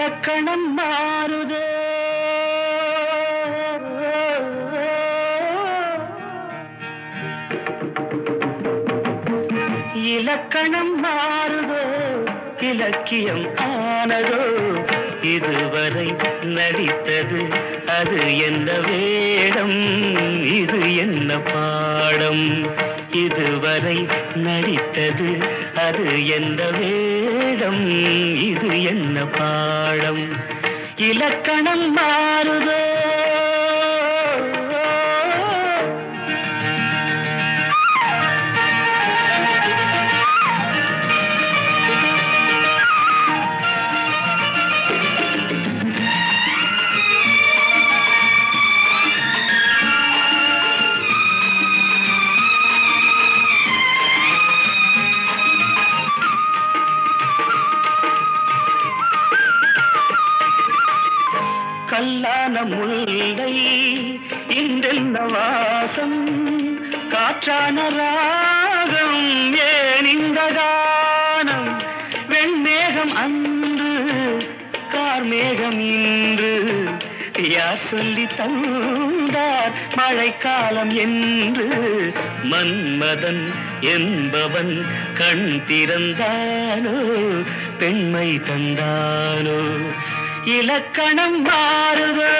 இலக்கணம் மாறுதோ இலக்கணம் மாறுதோ இலக்கியம் ஆனதோ இதுவரை நடித்தது அது என்ன வேடம் இது என்ன பாடம் இதுவரை நடித்தது அது என்ன வேடம் இது என்ன பாடம் இலக்கணம் மாறுதோ கல்லான முல்லை இன்றென்ன வாசம் காற்றான ராகம் ஏன் இந்த கானம் வெண்மேகம் அன்று கார்மேகம் இன்று யார் சொல்லி தந்தார் மழைக்காலம் என்று மன்மதன் என்பவன் கண் திறந்தானோ பெண்மை தந்தானோ இலக்கணம் மாறுதோ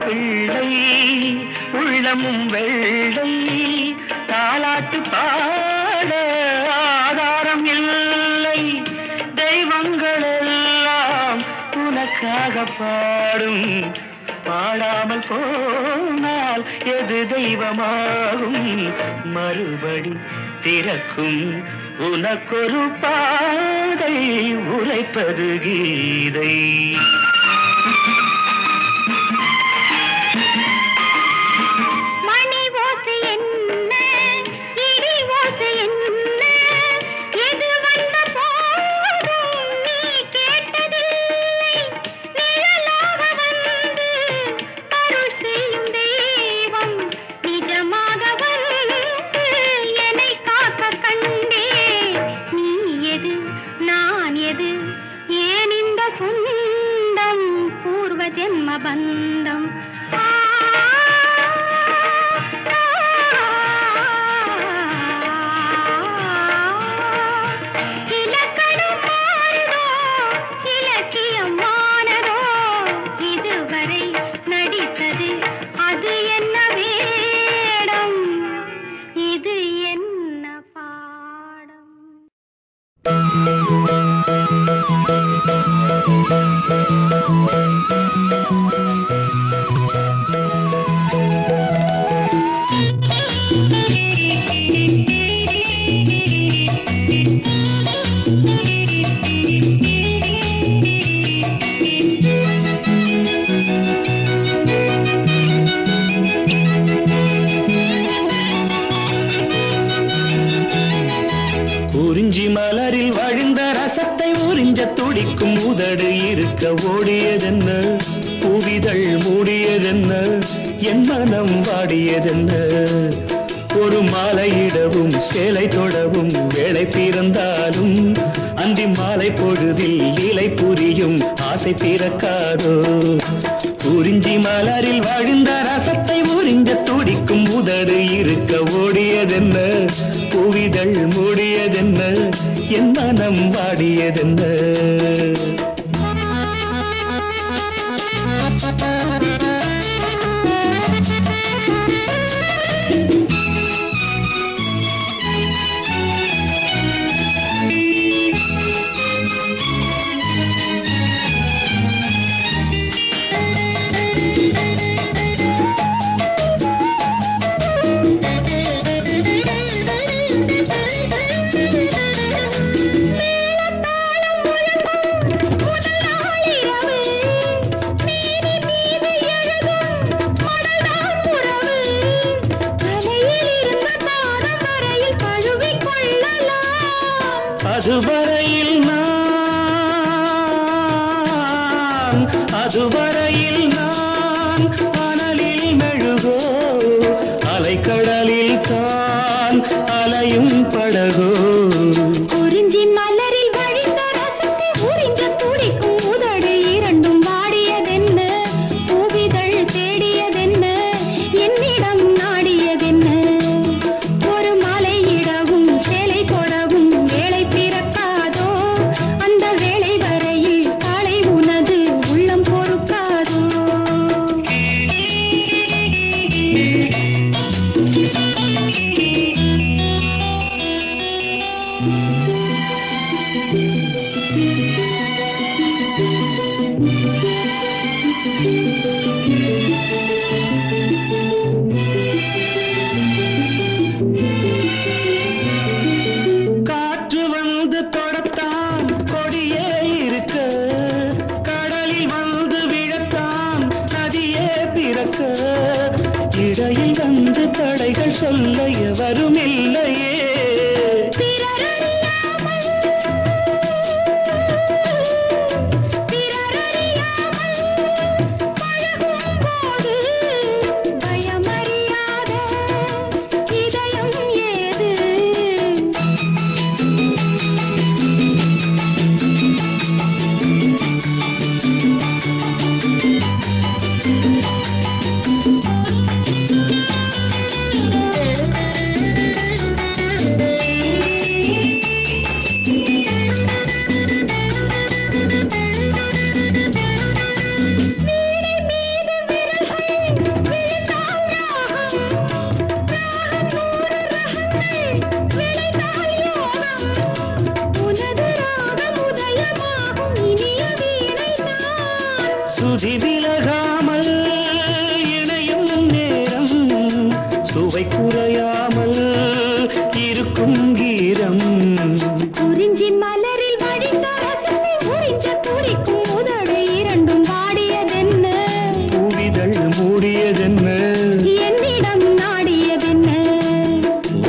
பிள்ளை உள்ளமும் வெள்ளை தாலாட்டு பாட ஆதாரம் இல்லை தெய்வங்கள் எல்லாம் உனக்காக பாடும் பாடாமல் போனால் எது தெய்வமாகும் மறுபடி திறக்கும் உனக்கொரு பாதை உரைப்பது கீதை ஜென்ம பந்தம் இலக்கணம் மாறுதோ இலக்கியம் மானதோ இதுவரை நடித்தது அது என்ன வேடம் இது என்ன பாடம் துடிக்கும் உதடு இருக்க ஓடியதென்ன பூவிதழ் மூடியதென்ன என் மனம் வாடியதென்ன ஒரு மாலையிடவும் சேலை தொடவும் வேளை பிறந்தாலும் அந்தி மாலை பொழுதில் இலை புரியும் ஆசை பிறக்காதோ குறிஞ்சி மலரில் வாழ்ந்த ரசத்தை உறிஞ்ச துடிக்கும் உதடு இருக்க ஓடியதென்ன பூவிதழ் மூடியதென்ன என் மனம் வாடியதென்ன அதுவரையில் நான் அனலில் மெழுகோ அலைக்கடலில் தான் அலையும் படகோ குறிஞ்சி மலரில் வழிந்த ரசத்தை உறிஞ்ச துடிக்கும் உதடு இரண்டும் வாடியதென்ன பூவிதழ் தேடியதென்ன என்னிடம் நாடியதென்ன ஒரு மலையிடவும் சேலை கொடவும் வேளை பிறக்காதோ அந்த வேளை வரையில் காலை உனது உள்ளம் பொறுக்காதோ காற்று வந்து தொடத்தான் கொடியே இருக்க கடலில் வந்து விழத்தான் நதியே பிறக்க இடையில் வந்து தடைகள் சொல்ல எவரும் இல்லையே சுதி விலகாமல் இணையும் நேரம் சுவை குறையாமல் இருக்கும் கீரம் குறிஞ்சி மலரில் வழிந்த ரசத்தை உறிஞ்ச துடிக்கும் உதடு இரண்டும் வாடியதென்ன பூவிதழ் மூடியதென்ன என்னிடம் நாடியதென்ன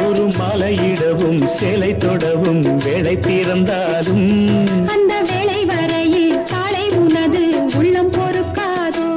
ஒரு மலையிடவும் சேலை தொடவும் வேளை பிறந்தாலும் அந்த வேளை வரையில் காலை உனது உள்ளம் பொறுக்காதோ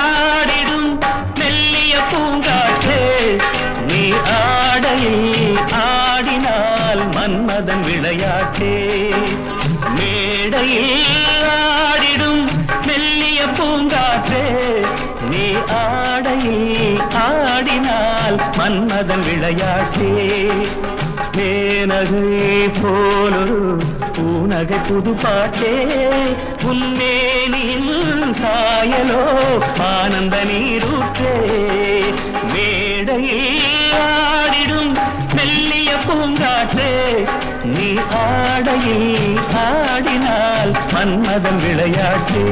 ஆடிடும் மெல்லிய பூங்காற்றே நீ ஆடையில் ஆடினால் மன்மதன் விளையாட்டே மேடையில் ஆடிடும் மெல்லிய பூங்காற்றே நீ ஆடையில் ஆடினால் மன்மதன் விளையாட்டே மேனகை போலொரு பூநகை புது பாட்டே உன்மேனின் சாயலோ ஆனந்த நீரூற்றே மேடையில் ஆடிடும் மெல்லிய பூங்காற்றே நீ ஆடையில் ஆடினால் மன்மதன் விளையாட்டே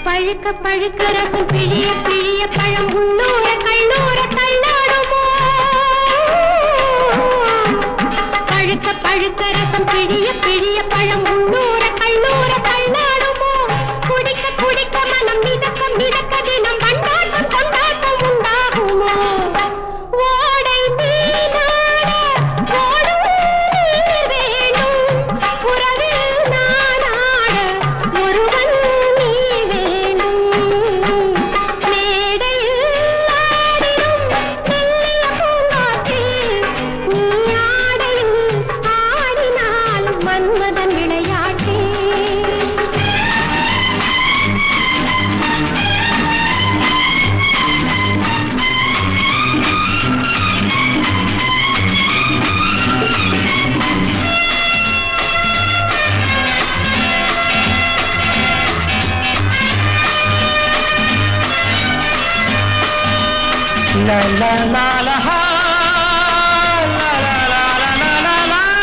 பழுக்க பழுக்க ரசம் பிழிய பிழிய பழம் உள்ளூர கல்லூர தள்ளாடுமோ பழுக்க பழுக்க ரசம் பிழிய பிழிய பழம் உள்ளூர கல்லூர தள்ளாடுமோ குடிக்க குடிக்க மனம் மிதக்க மிதக்க தினம் கொண்டாட்டம் கொண்டாட்டம் உண்டாகுமோ ஓடை மீனாட ஓடும் நீர் வேணும் உறவில் நானாட ஒருவன் நீ வேணும் மேடையில் ஆடிடும் மெல்லிய பூங்காற்றில் நீ ஆடையில் ஆடினால் Manmadhan விளையாட்டே la la la la ha la la la la la la la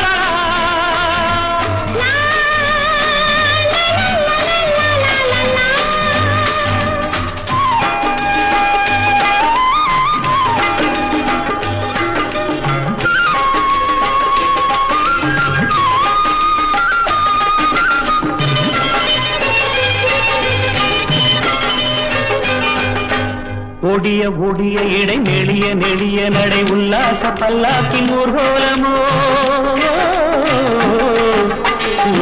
ஒடிய ஒடிய இடை நெளிய நெளிய நடை உல்லாச பல்லாக்கின் ஊர்கோலமோ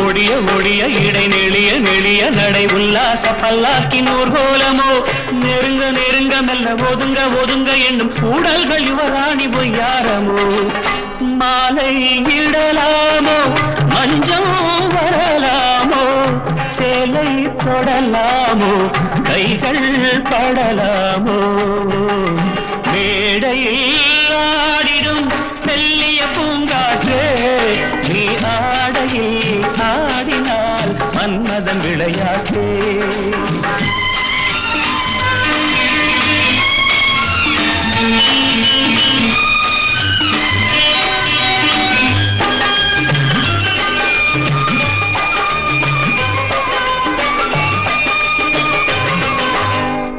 ஒடிய ஒடிய இடை நெளிய நெளிய நடை உல்லாச பல்லாக்கின் ஊர்கோலமோ நெருங்க நெருங்க மெல்ல ஒதுங்க ஒதுங்க என்னும் கூடல்கள் யுவராணி பொய்யாரமோ மாலை இடலாமோ மஞ்சம் வரலாமோ சேலை தொடலாமோ கைகள் படலாமோ மேடையில் ஆடிடும் மெல்லிய பூங்காற்றே நீ ஆடையில் ஆடினால் மன்மதன் விளையாட்டே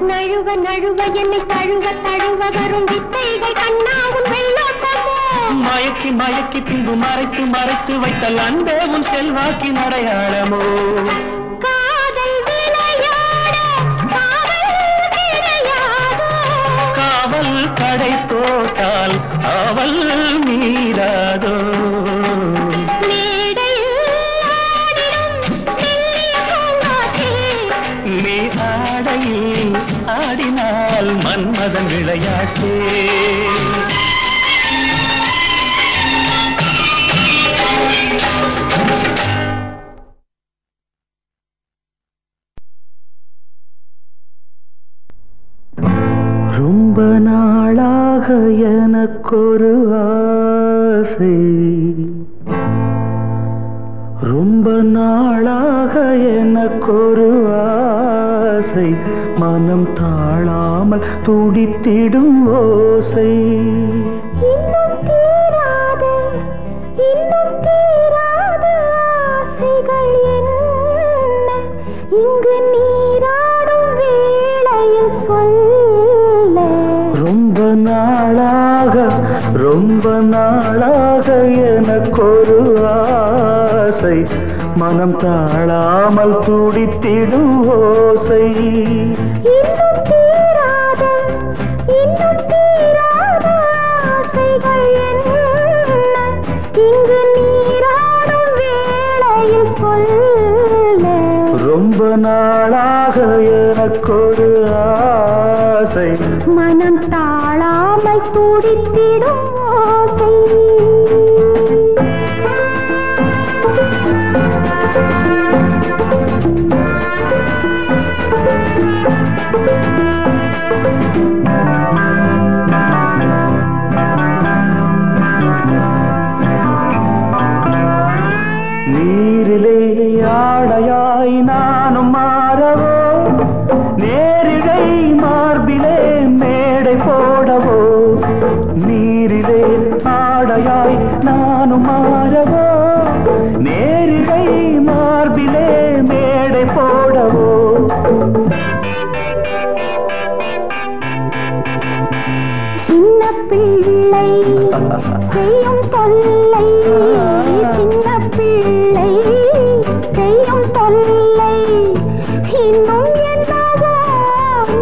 நழுவ என்னை தழுவ தழுவ வரும் வித்தைகள் கண்ணாவும் வெள்ளோட்டமோ மயக்கி மயக்கி பின்பு மறைத்து மறைத்து வைத்தல் அன்பே உன் செல்வாக்கின் அடையாளமோ காதல் விளையாட காவல் கிடையாதோ காவல் கடை போட்டால் அவள் மீறாதோ நீ ஆடையில் ஆடினால் மன்மதன் விளையாட்டே ரொம்ப நாளாக எனக்கொரு ஆசை ரொம்ப நாளாக எனக்கொரு ஆசை மனம் தாழாமல் துடித்திடும் ஓசை இன்னும் தீராத ஆசைகள் என்ன இங்கு நீராடும் வேளையில் சொல்ல ரொம்ப நாளாக எனக்கொரு ஆசை மனம் தாழாமல் துடித்திடும் ஓசை இன்னும் தீராத ஆசைகள் என்ன இங்கு நீராடும் வேளையில் சொல்ல ரொம்ப நாளாக எனக்கொரு ஆசை மனம் தாழாமல் துடித்திடும் ஓசை நீரிலே ஆடையாய் நானும் மாறவோ நேரிடை மார்பி மாலையாய் நானும் மாறவோ நேரிடை மார்பிலே மேடை போடவோ சின்ன பிள்ளை செய்யும் தொல்லை சின்ன பிள்ளை செய்யும் தொல்லை இன்னும் என்னவோ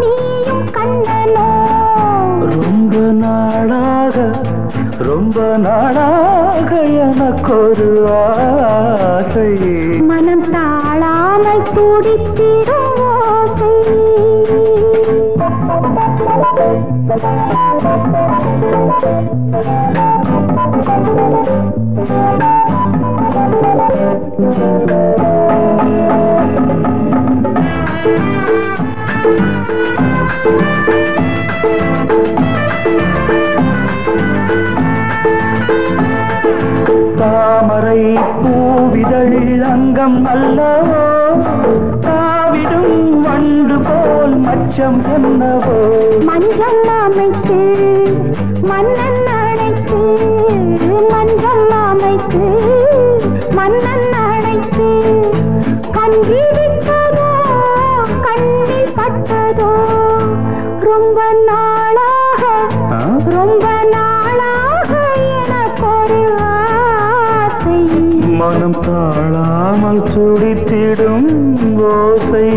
நீயும் கண்ணனோ ரொம்ப நாளாக எனக்கொரு ஆசை மனம் தாழாமல் துடித்திடும் ஓசை தாமரை பூவிதழ் அங்கம் அல்லவோ தாவிடும் வண்டு போல் மச்சம் என்னவோ மஞ்சள் அமைத்து மன்னன் அழைத்து மஞ்சள் அமைத்து மன்னன் அழைத்து கஞ்சி விட்டதோ கண்ணில் பட்டதோ ரொம்ப நாளாக எனக்கொரு ஆசை மனம் தாழாமல் துடித்திடும் ஓசை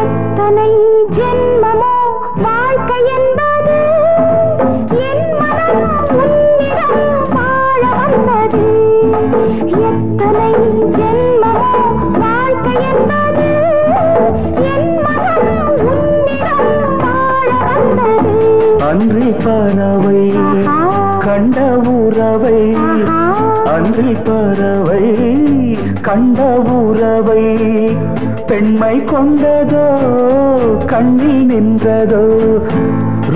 எத்தனை ஜென்மமோ வாழ்க்கை என்பது என் மனம் உன்னிடம் வாழ வந்தது எத்தனை ஜென்மமோ வாழ்க்கை என்பது என் மனம் உன்னிடம் வாழ வந்தது அன்றி பறவை கண்ட உறவை அன்றி பறவை கண்ட உறவை பெண்மை கொண்டதோ கண்ணில் நின்றதோ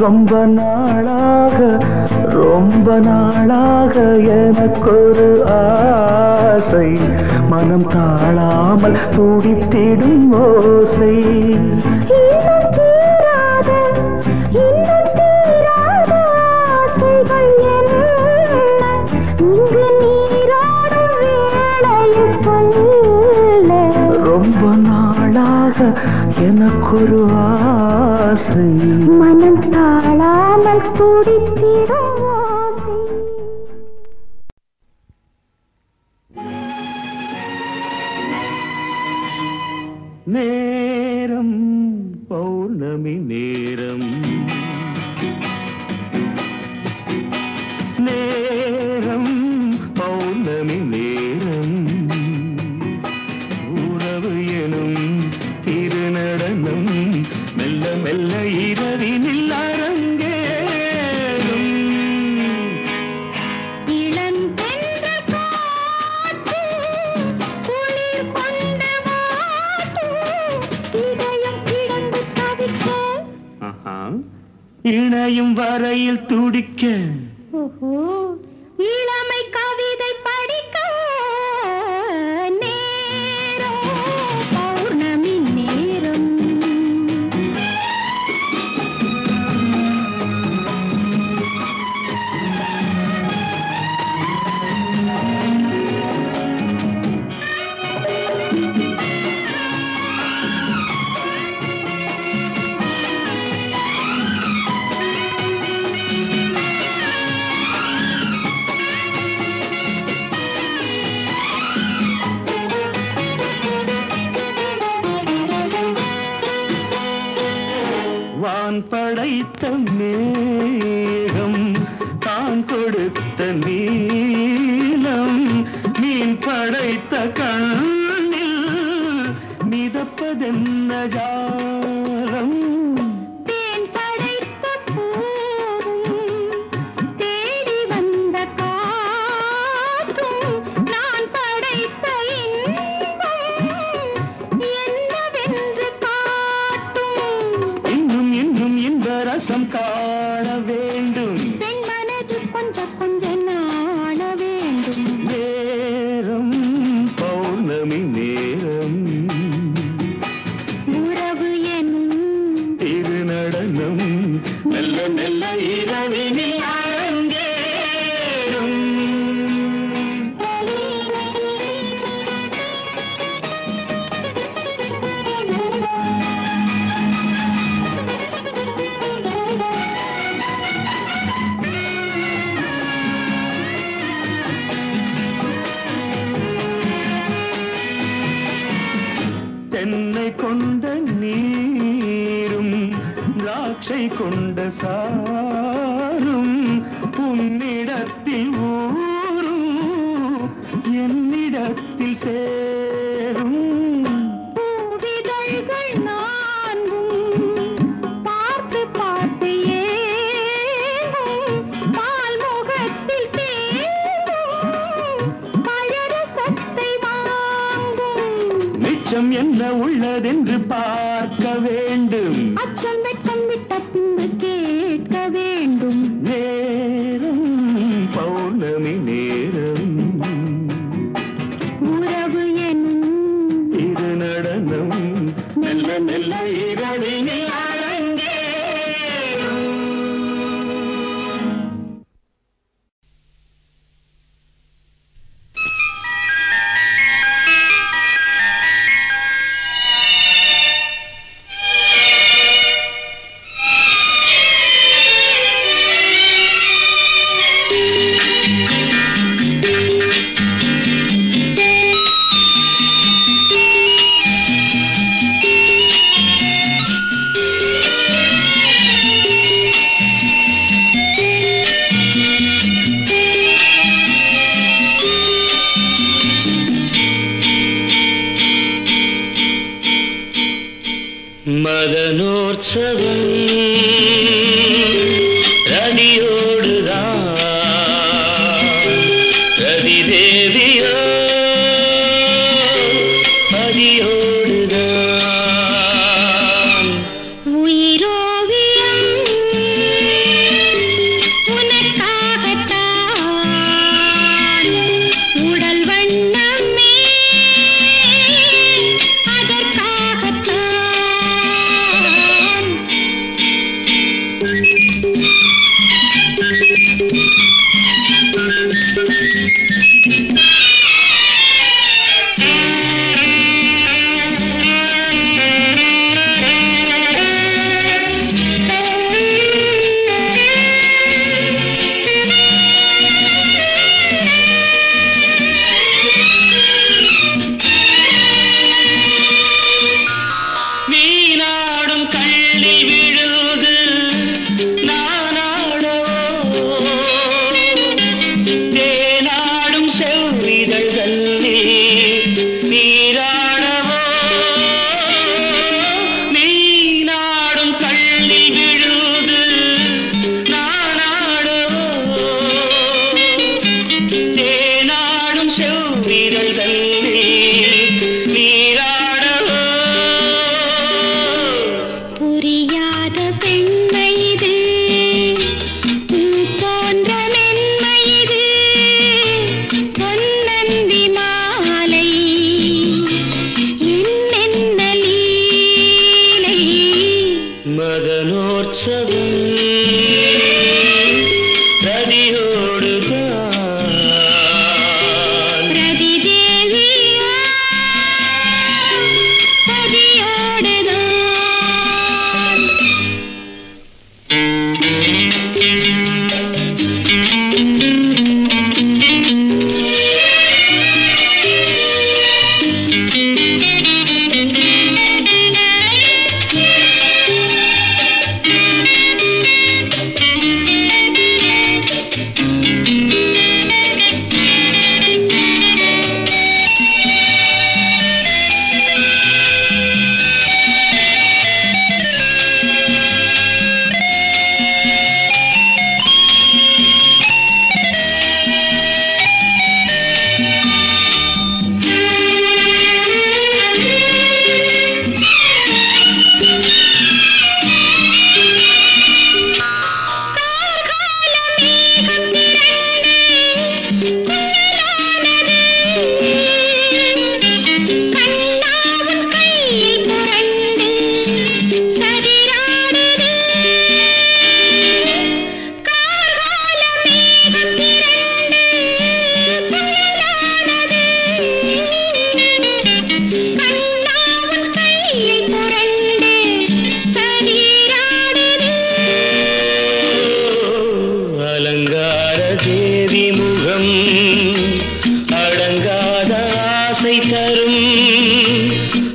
ரொம்ப நாளாக எனக்கொரு ஆசை மனம் தாழாமல் துடித்திடும் ஓசை இன்னும் தீராத ஆசைகள் என்ன இங்கு நீராடும் வேளையில் சொல்ல ரொம்ப நாளாக எனக்கொரு ஆசை மனம் தாழாமல் துடித்திடும் ஓசை நேரம் பௌர்ணமி நேரம் நேரம் பௌர்ணமி நேரம் உறவு எனும் திருநடனம் மெல்ல மெல்ல இரவினில் அரங்கேறும் இளந்தென்ற காற்று குளிர் கொண்ட வாட்டு இதயம் கிடந்து தவிக்க இணையும் வரையில் துடிக்க இளமை கவிதை படிக்க நேரம் பௌர்ணமி நேரம் வான் படைத்த மேகம் தான் கொடுத்த நீலம் மீன் படைத்த கண்ணில் மிதப்பதென்ன ஜாலம் தேன் படைத்த பூவும் தேடி வந்த காற்றும் நான் படைத்த இன்பம் என்னவென்று காட்டும் இன்னும் இன்னும் இந்த தேசம் காண வேண்டும் பெண் மனது கொஞ்சம் கொஞ்சம் நாண வேண்டும் நேரம் பௌர்ணமி நேரம் உறவு எனும் இரு நடனம் மெல்ல மெல்ல இரவினில் தென்னை கொண்ட நீரும் திராட்சை கொண்ட சாரும் உன்னிடத்தில் ஊரும் என்னிடத்தில் சேரும் பூவிதழ்கள் நான்கும் பார்த்து பார்த்து ஏங்கும் பால்முகத்தில் தேங்கும் பழரசத்தை வாங்கும் மிச்சம் என்ன உள்ளதென்று பார்க்க வேண்டும் அச்சம் வெட்கம் விட்ட பின்பு கேட்க வேண்டும் நேரம் பௌர்ணமி நேரம் உறவு எனும் இரு நடனம் மெல்ல மெல்ல இரவினில் மதனோற்சவம் ரதியோடுதான் ரதி தேவியோ பதியோடுதான் உயிரோவியம் உனக்காகத்தான் உடல் வண்ணமே அதற்காகத்தான்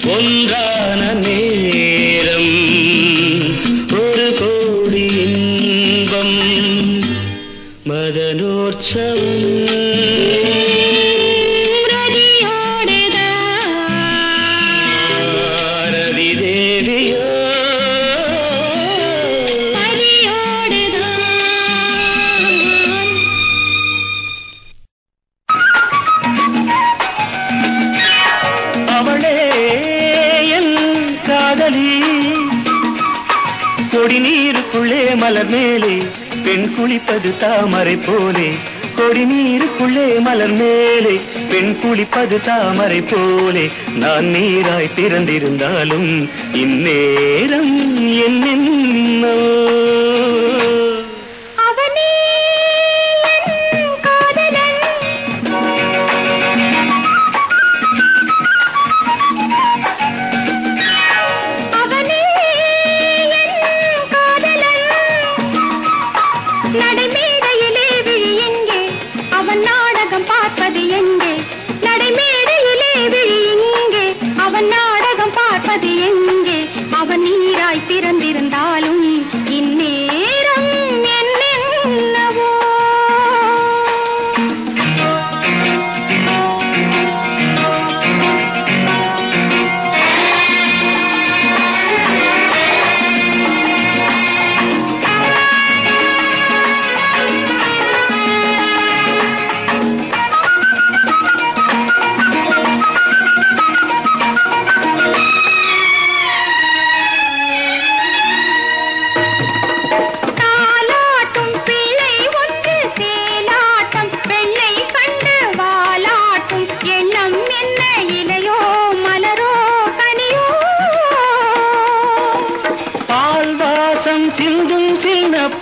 ஒன்றான நேரம் ஒரு கோடி இன்பம் மதனோற்சவம் கொடிநீருக்குள்ளே மலர் மேலே பெண் குளிப்பது தாமரை போலே கொடிநீருக்குள்ளே மலர் மேலே பெண் குளிப்பது தாமரை போலே நான் நீராய் பிறந்திருந்தாலும் இந்நேரம் என்னென்னோ பிறந்திருந்தாலும் இந்நேரம் என்னென்னவோ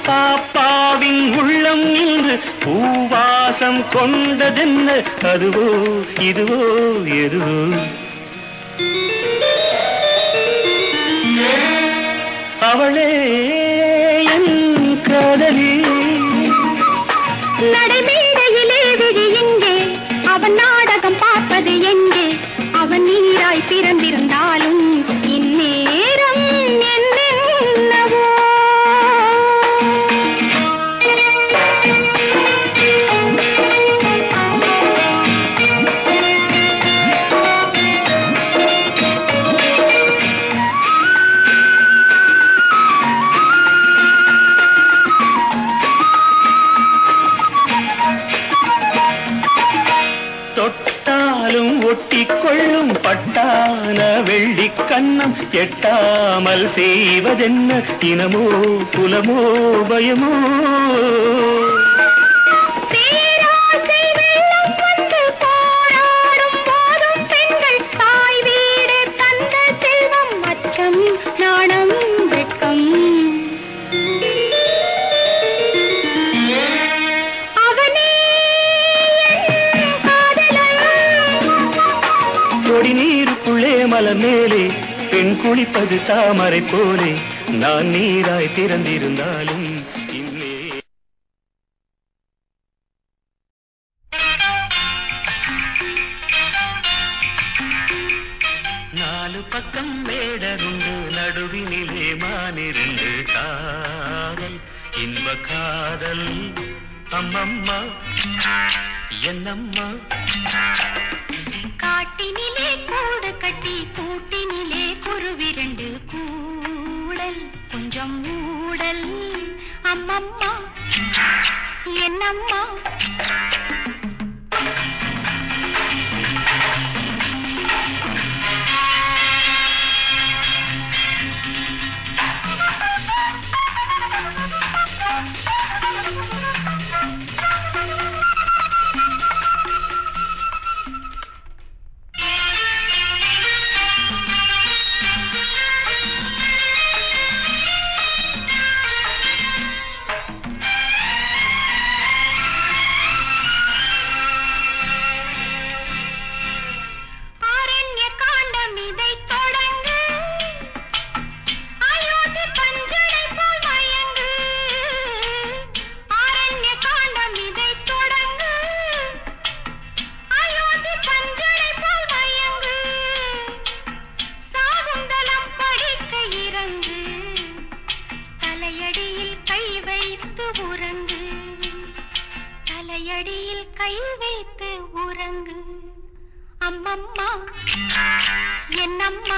பாப்பாவின் உள்ளம் இன்று பூவாசம் கொண்டதென்ன அதுவோ இதுவோ எதுவோ அவளே என் காதலி நடைமேடையிலே விழி எங்கே அவன் நாடகம் பார்ப்பது எங்கே அவன் நீராய் பிறந்திருந்தாலும் இந்நேரம் என்னென்னவோ தொட்டாலும் ஒட்டிக்கொள்ளும் பட்டான வெள்ளி கண்ணம் எட்டாமல் செய்வதென்ன தினமோ குலமோ பயமோ கொடிநீருக்குள்ளே மலர் மேலே பெண் குளிப்பது தாமரை போலே நான் நீராய் பிறந்திருந்தாலும் இன்னே நாலு பக்கம் மேடருண்டு நடுவினிலே மானிருந்து காதல் இன்ப காதல் அம்மம்மா என்னம்மா காட்டினிலே கூடு கட்டி கூட்டினிலே குருவிரண்டு கூடல் கொஞ்சம் ஊடல் அம்மம்மா என்னம்மா அம்மம்மா என்னம்மா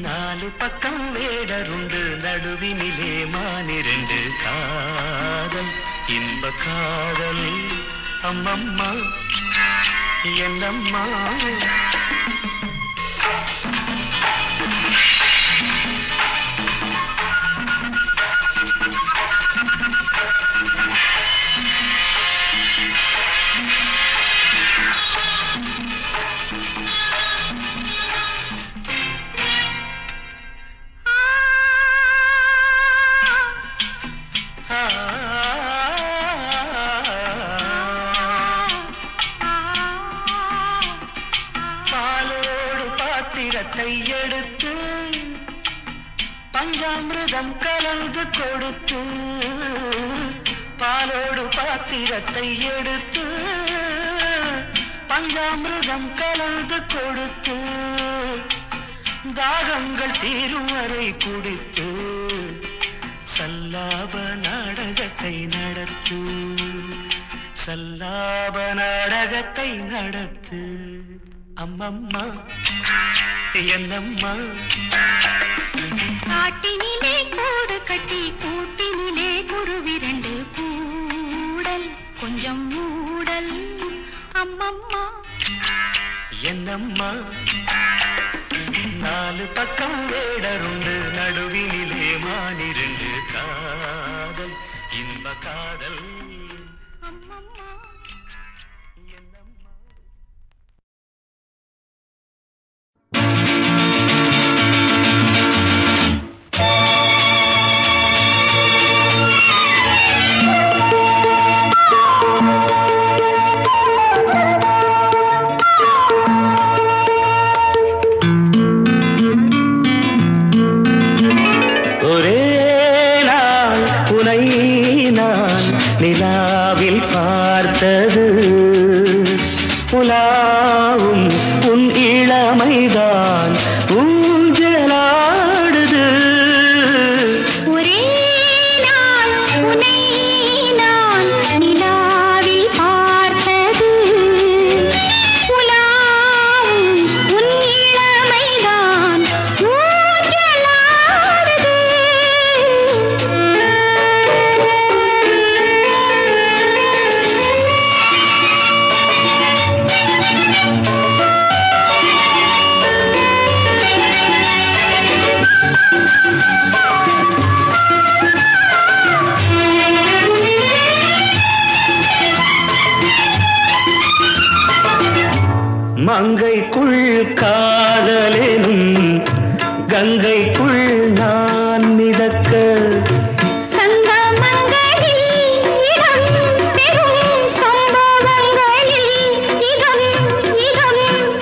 நாலு பக்கம் வேடருண்டு நடுவினிலே மானிரண்டு காதல் இன்ப காதல் அம்மம்மா என்னம்மா எடுத்து பஞ்சாமிர்தம் கலந்து கொடுத்து பாலோடு பாத்திரத்தை எடுத்து பஞ்சாமிர்தம் கலந்து கொடுத்து தாகங்கள் தீரும் வரை குடித்து சல்லாப நாடகத்தை நடத்து சல்லாப நாடகத்தை நடத்து அம்மம்மா என்னம்மா காட்டினிலே கூடு கட்டி கூட்டினிலே குருவிரண்டு கூடல் கொஞ்சம் மூடல் அம்மம்மா என்னம்மா நாலு பக்கம் வேடருண்டு நடுவினிலே மானிரண்டு காதல் இன்ப காதல் அம்மம்மா நிலாவில் பார்த்தது புலாவும் உன் இளமைதான் ஊஞ்சலாடுது ஒரே நாள் உன்னை நான் நிலாவில் பார்த்தது புலாவும் உன் இளமைதான் ஊஞ்சலாடுது மங்கைக்குள் காதலெனும் கங்கைக்குள் நான் மிதக்க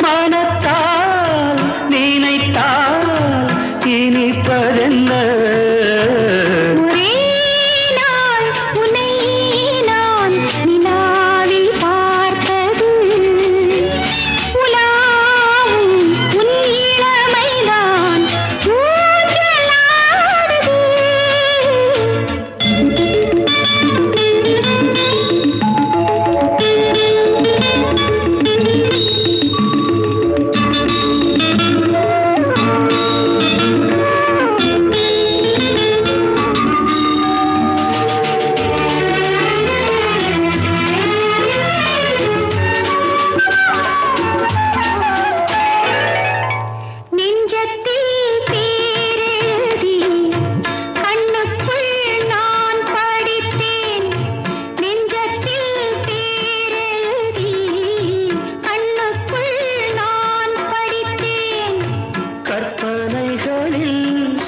மனத்தால் நினைத்தால் இனிப்பதென்ன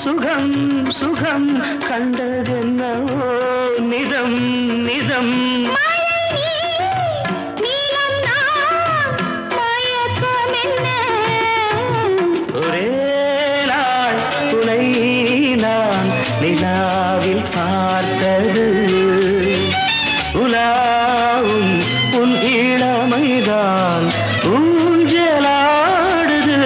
சுகம் சுகம் கண்டதென்னவோ நிதம் நிதம் ஒரே நாள் துணை நான் நிலாவில் பார்த்தது உலாவும் உன் இளமைதான் ஊஞ்சலாடுது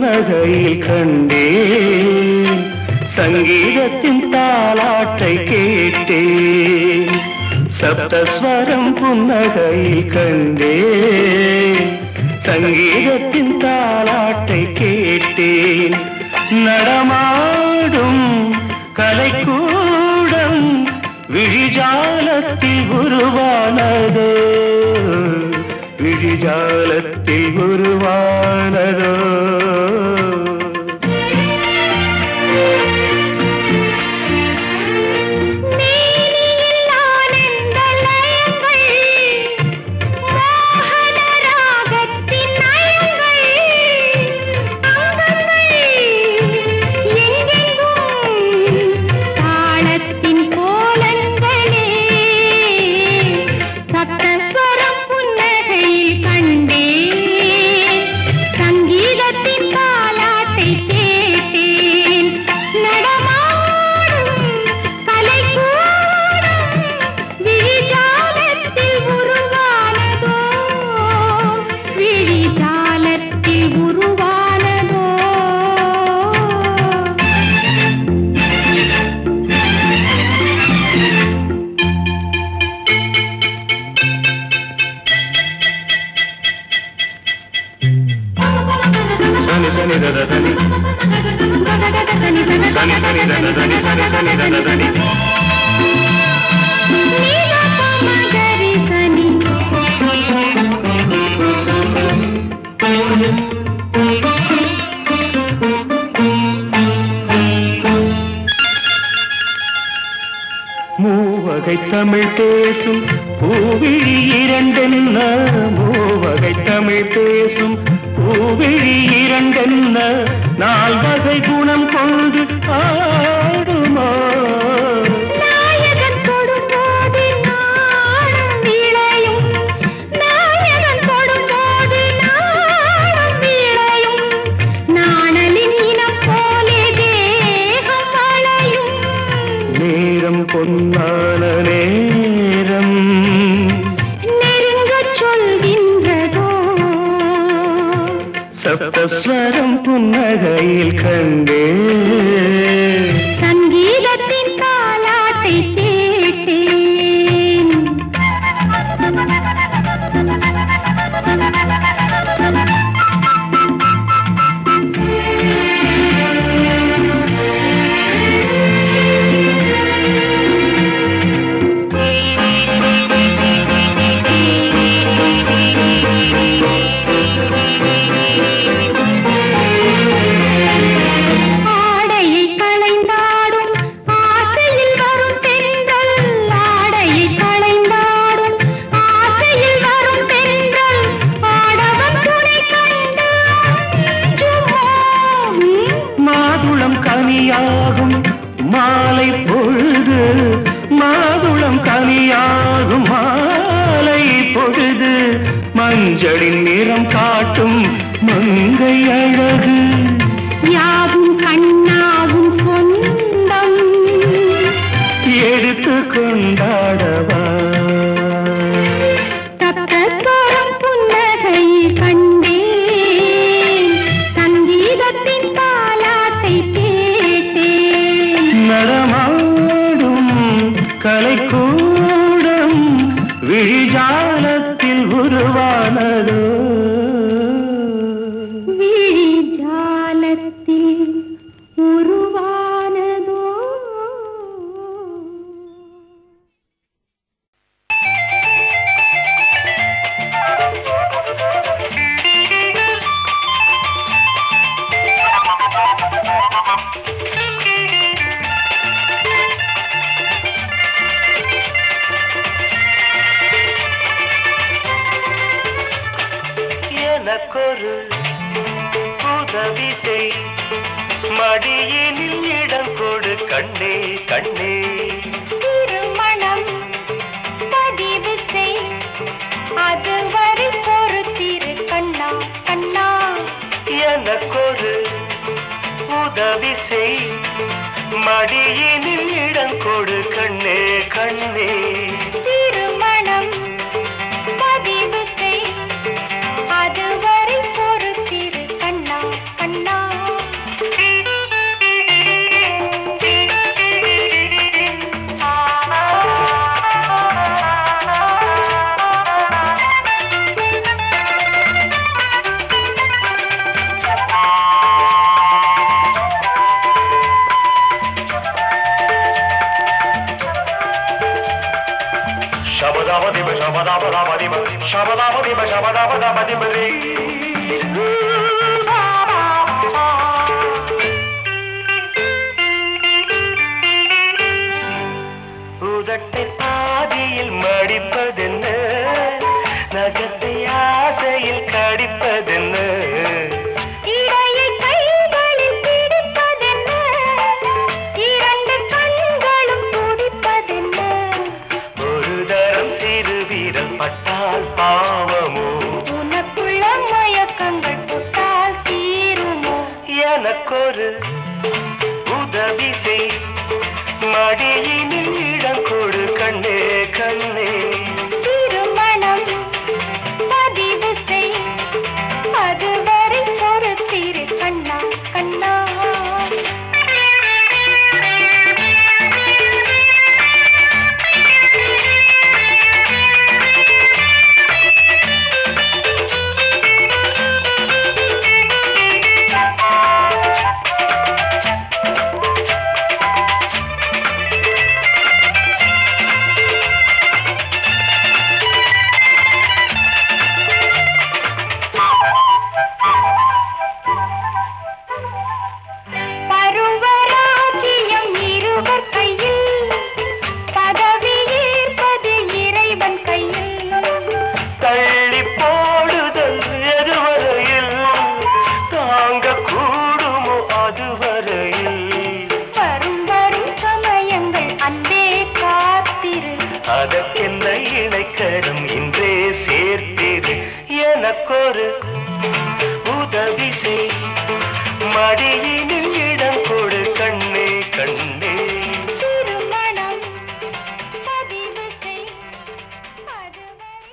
புன்னகையில் கண்டேன் சங்கீதத்தின் தாலாட்டை கேட்டேன் சப்தஸ்வரம் புன்னகையில் கண்டேன் சங்கீதத்தின் தாலாட்டை கேட்டேன் நடமாடும் கலைக்கூடம் விழிஜாலத்தில் உருவானதோ விழிஜாலத்தில் உருவானதோ மூவகை தமிழ் பேசும் பூவிழி இரண்டென்ன மூவகை தமிழ் பேசும் பூவிழி இரண்டென்ன நால்வகை குணம் கொண்டு ஆடுமா பொன்னான நேரம் நெருங்கச் சொல்கின்றதோ சப்தஸ்வரம் புன்னகையில் கண்டே சங்கீதத்தின் தாலாட்டை கேட்டேன் மாலை பொழுது மாதுளம் கனியாகும் மாலை பொழுது மஞ்சளின் நிறம் காட்டும் மங்கை அழகு யாவும் கண்ணாவும் சொந்தம் எடுத்து கொண்டாடவா சப்தஸ்வரம் புன்னகை கண்டேன் சங்கீதத்தின் தாலாட்டை நடமாடும் கலைக்கூடம் விழிஜாலத்தில் உருவானதோ விழிஜாலத்தில் உருவானதோ எனக்கொரு உதவி செய் மடியினில் இடம் கொடு கண்ணே கண்ணே திருமணம் பதிவு செய் அதுவரை பொறுத்திரு கண்ணா கண்ணா எனக்கொரு உதவி செய் மடியினில் இடம் கொடு கண்ணே கண்ணே திருமணம் பதிவு செய் அதுவரை பொறுத்திரு கண்ணா கண்ணா உதட்டை பாதியில் மடிப்பதென்ன, நகத்தை ஆசையில் கடிப்பதென்ன, இடையை கைகளில் பிடிப்பதென்ன, இரண்டு கண்களும் துடிப்பதென்ன, ஒரு தரம் சிறு வீரல் பட்டால் பாவமோ, உனக்குள்ள மயக்கங்கள் தொட்டால் தீருமோ, எனக்கொரு உதவி செய், மடியினில் இடம் கொடு கண்ணே கண்ணே, திருமணம் பதிவு செய், அதுவரை பொறுத்திரு கண்ணா கண்ணா. பருவராஜ்யம் இருவர் கையில், பதவி ஏற்பது இறைவன் கையில், தள்ளி போடுதல் எதுவரையில், தாங்க கூடுமோ அதுவரையில், வரும் வரும் சமயங்கள் அன்பே காத்திரு, அதற்கென்ன இணைக்கரும் இன்றே சேர்த்திரு, எனக்கொரு உதவி செய், மடியினில் இடம் கொடு கண்ணே கண்ணே, திருமணம் பதிவு செய், அதுவரை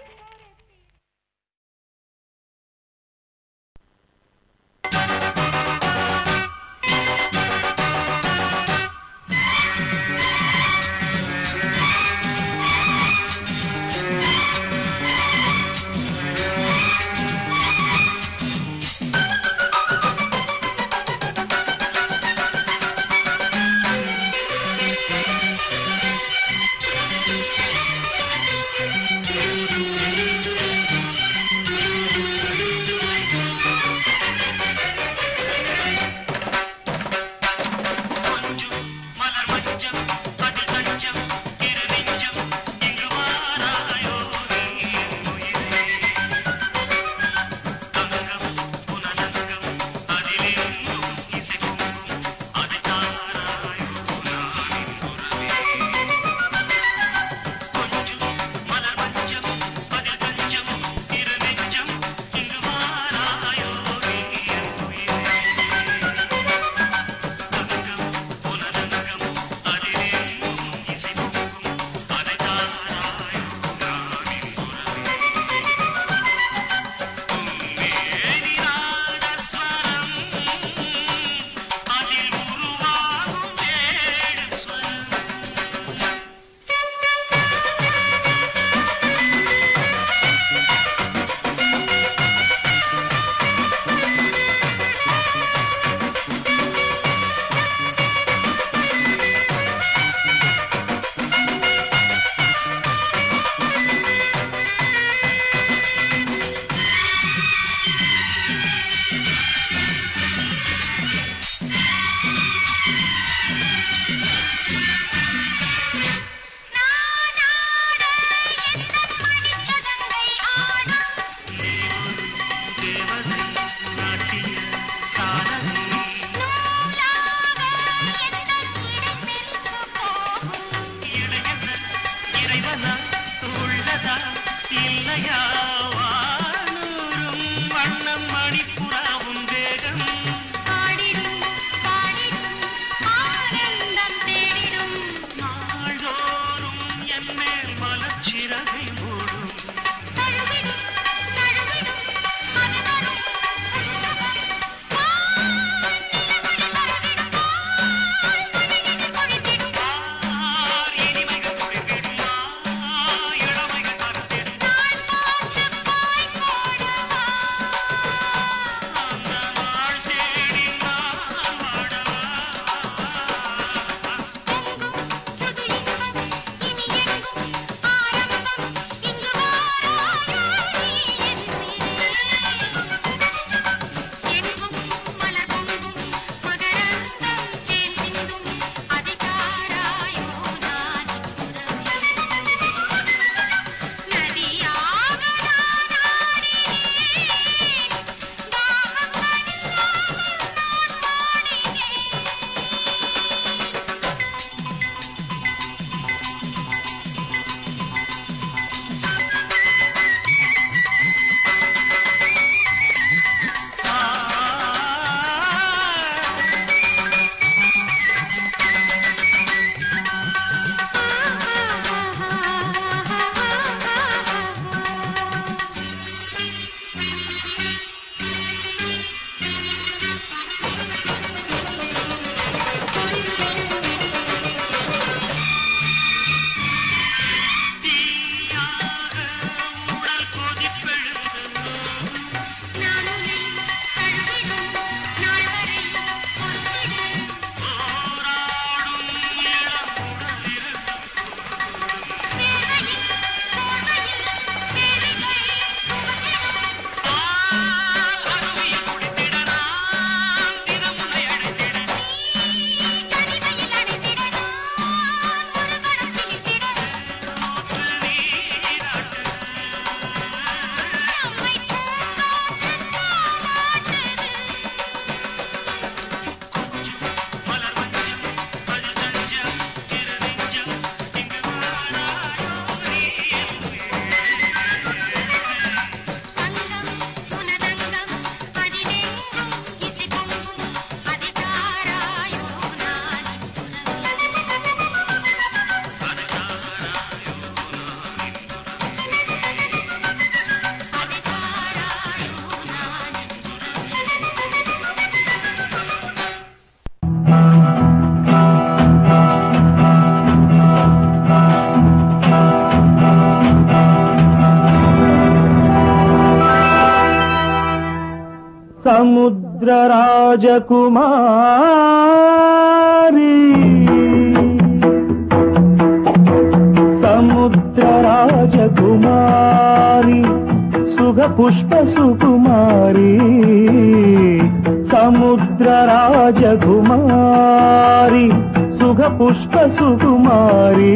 சமுத்திர ராஜகுமாரி சமுத்திர ராஜகுமாரி சுக புஷ்ப சுகுமாரி சமுத்திர ராஜகுமாரி சுக புஷ்ப சுகுமாரி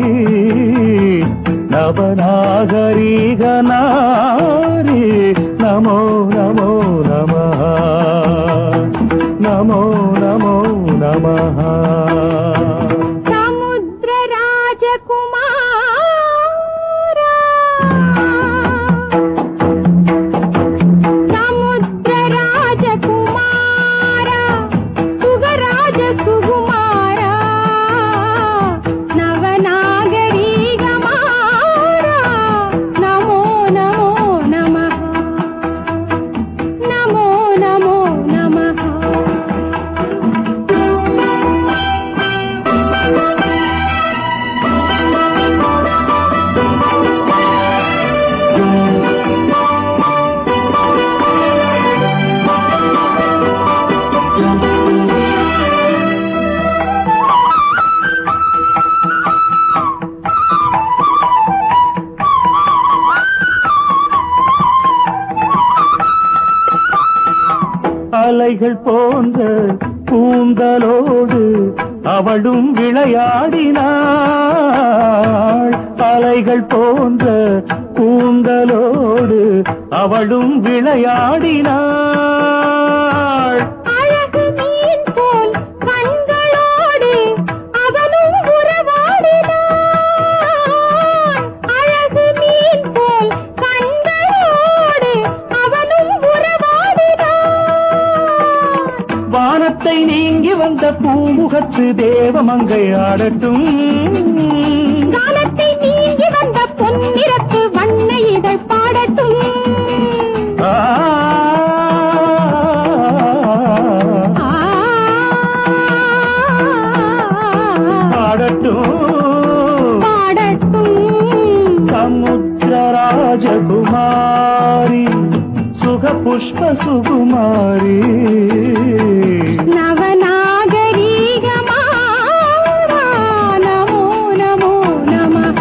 நவநாகரீக நாரி நமோ நமோ நமः நமோ நமோ நமः சமுத்திர ராஜகுமாரா சமுத்திர ராஜகுமாரா சுகராஜ சுகுமாரா நவநாகரீகமாரா நமோ நமோ நமः நமோ நமோ நமः அலைகள் போன்ற கூந்தலோடு அவளும் விளையாடினாள் அலைகள் போன்ற கூந்தலோடு அவளும் விளையாடினாள் அழகு மீன் போல் கண்களோடு அவனும் உறவாடினான் அழகு மீன் போல் கண்களோடு அவனும் உறவாடினான் வானத்தை நீங்கி வந்த பூமுகத்து தேவமங்கை ஆடட்டும் காலத்தை நீங்கி வந்த பொன்னிறத்து வண்ண இதழ் பாடட்டும் ஆ, ஆடட்டும் பாடட்டும் சமுத்திர ராஜகுமாரி சுக புஷ்ப சுகுமாரி நவநாகரீகமாரா நமோ நமோ நமः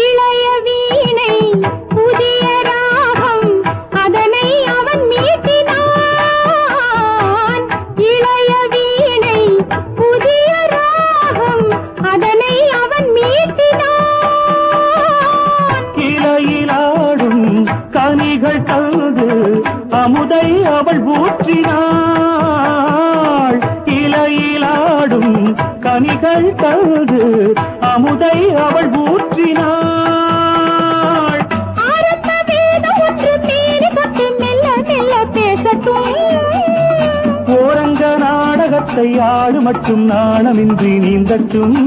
இளைய வீணை புதிய ராகம் அதனை அவன் மீட்டினான் இளைய வீணை புதிய ராகம் அதனை அவன் மீட்டினான் இலையிலாடும் கனிகள் தந்து அமுதை அவள் ஊற்றினாள் இலையிலாடும் கனிகள் தந்து அமுதை அவள் ஊற்றினாள் ஆரம்ப வேதம் ஒன்று மேனி தொட்டு மெல்ல மெல்ல பேசட்டும் ஓரங்க நாடகத்தை ஆடு மட்டும் நாணமின்றி நீந்தட்டும்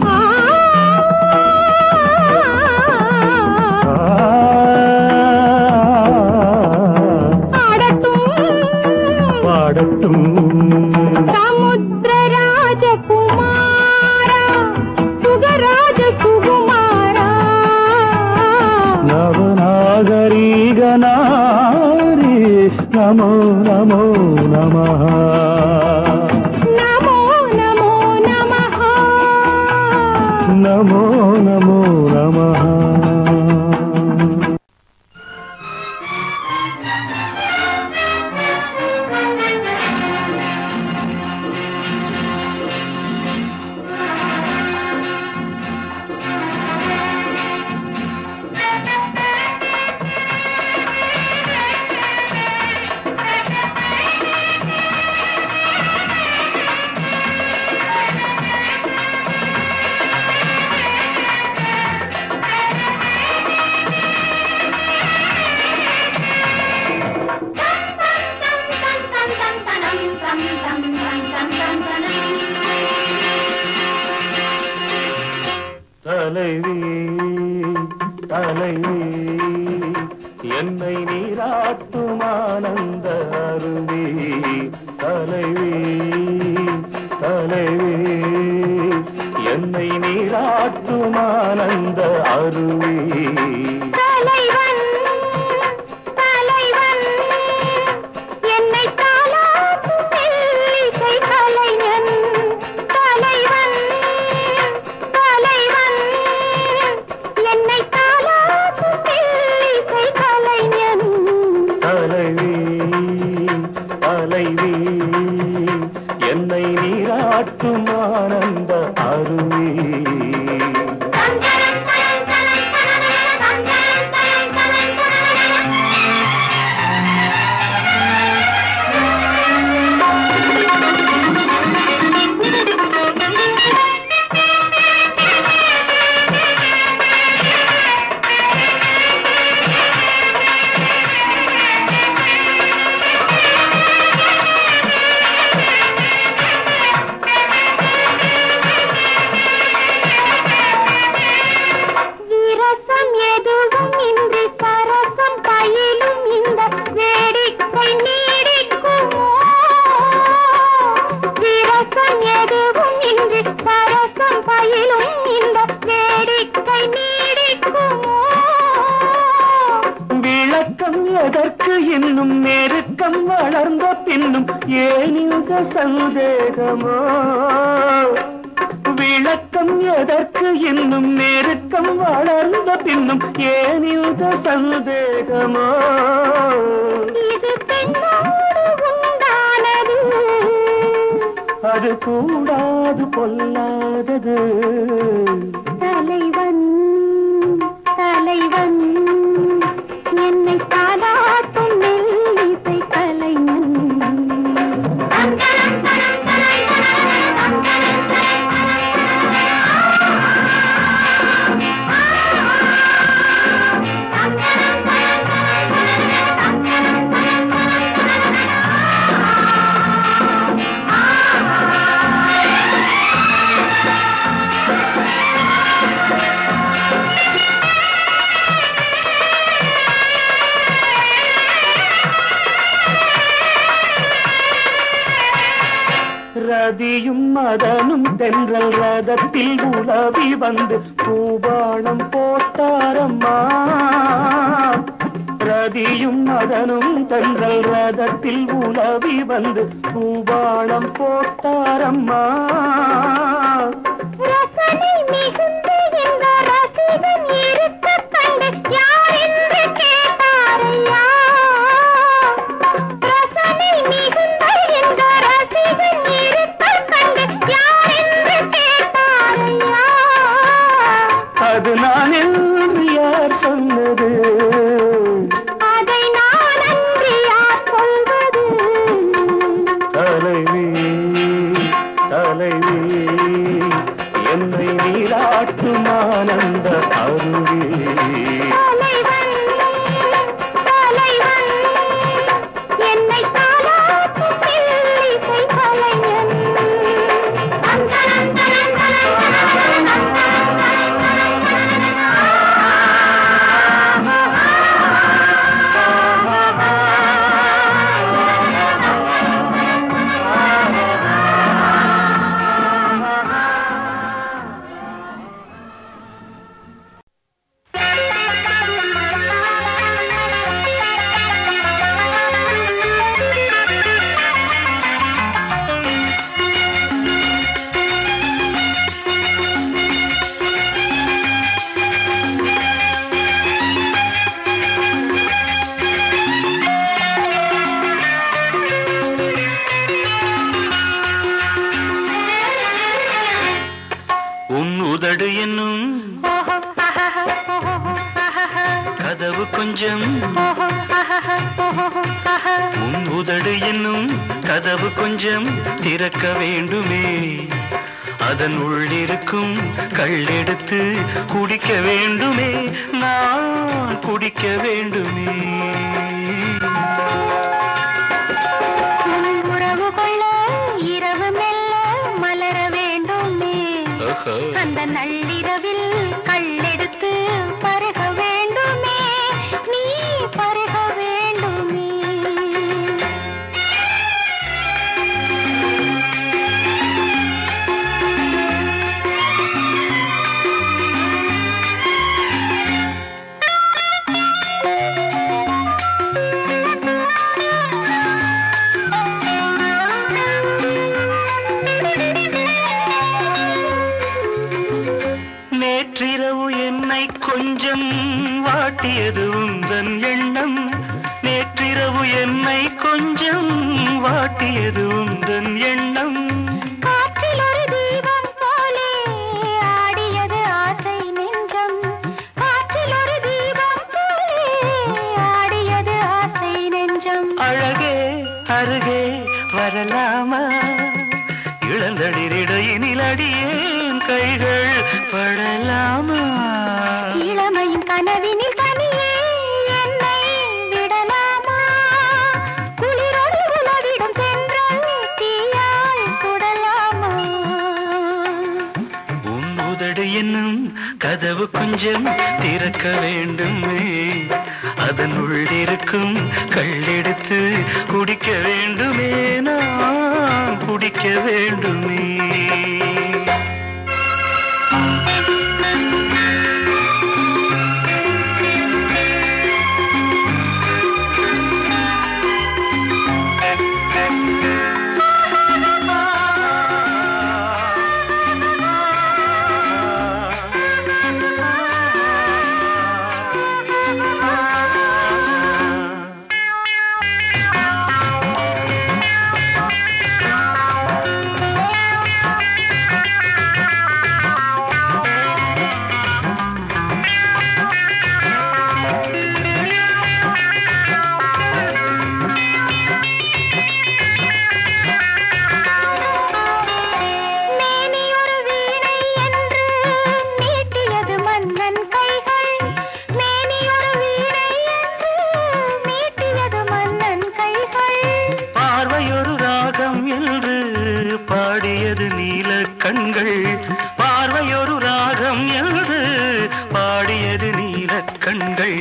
ஆ ஆடட்டும் பாடட்டும் சமுத்திர ராஜகுமாரா சுகராஜ சுகுமாரா நவநாகரீக நாரி நமோ நமோ நமः நமோ நமோ நமः நமோ நமோ நமः தலைவி தலைவி என்னை நீராட்டும் ஆனந்த அருவி தலைவி தலைவி என்னை நீராட்டும் ஆனந்த அருவி தலைவன் தலைவன் என்னை தாலாட்டும் மெல்லிசை கலைஞன் தலைவன் தலைவன் என்னை தாலாட்டும் மெல்லிசை கலைஞன் தலைவி தலைவி என்னை நீராட்டும் ஆனந்த அருவி எதற்கு இன்னும் நெருக்கம் வளர்ந்த பின்னும் ஏன் இந்த சந்தேகமோ விளக்கம் எதற்கு இன்னும் நெருக்கம் வளர்ந்த பின்னும் ஏன் இந்த சந்தேகமோ இது பெண்ணோடு உண்டானது அது கூடாது பொல்லாதது தலைவன் தலைவன் என்னை தாலாட்டும் மெல்லிசை கலைஞன் ரதியும் மதனும் தென்றல் ரதத்தில் உலவி வந்து பூபாணம் போட்டாரம்மா ரதியும் மதனும் தென்றல் ரதத்தில் உலவி வந்து பூபாணம் போட்டாரம்மா ரசனை மிகுந்த இந்த ரசிகன் இருக்க கண்டு யார் என்று கேட்டாரையா ரசனை மிகுந்த இந்த ரசிகன் அது நான் என்று யார் சொன்னது அதை நான் என்று யார் சொல்வது தலைவி தலைவி என்னை நீராட்டும் ஆனந்த அருவி தலைவன் தலைவன் என்னை தாலாட்டும் மெல்லிசை கலைஞன் உதடு என்னும் கதவு கொஞ்சம் உன் உதடு என்னும் கதவு கொஞ்சம் திறக்க வேண்டுமே அதன் உள்ளிருக்கும் கள்ளெடுத்து குடிக்க வேண்டுமே நான் குடிக்க வேண்டுமே உறவு கொள்ள இரவு மெல்ல மலர வேண்டுமே அந்த நள்ளிர நள்ளிரவில் கள்ளெடுத்து பருக வேண்டுமே, நீ பருக வேண்டுமே. நேற்றிரவு என்னை கொஞ்சம் வாட்டியது உந்தன் எண்ணம், நேற்றிரவு என்னை கொஞ்சம் வாட்டியது உந்தன் எண்ணம். காற்றில் ஒரு தீபம் போலே ஆடியது ஆசை நெஞ்சம், காற்றில் ஒரு தீபம் போலே ஆடியது ஆசை நெஞ்சம். அழகே அருகே வரலாமா, இளந்தளிரிடையினில் அடியேன் கைகள் படலாமா. இளமையின் கனவினில் தனியே என்னை விடலாமா, குளிரோடு உலவிடும் தென்றல் தீயால் சுடலாமா. உன் உதடு என்னும் கதவு கொஞ்சம் திறக்க வேண்டுமே, அதன் உள்ளிருக்கும் கள்ளெடுத்து குடிக்க வேண்டுமே, நான் குடிக்க வேண்டுமே. கண்கள் பார்வையொரு ராகம் என்று பாடியது நீலக் கண்கள்.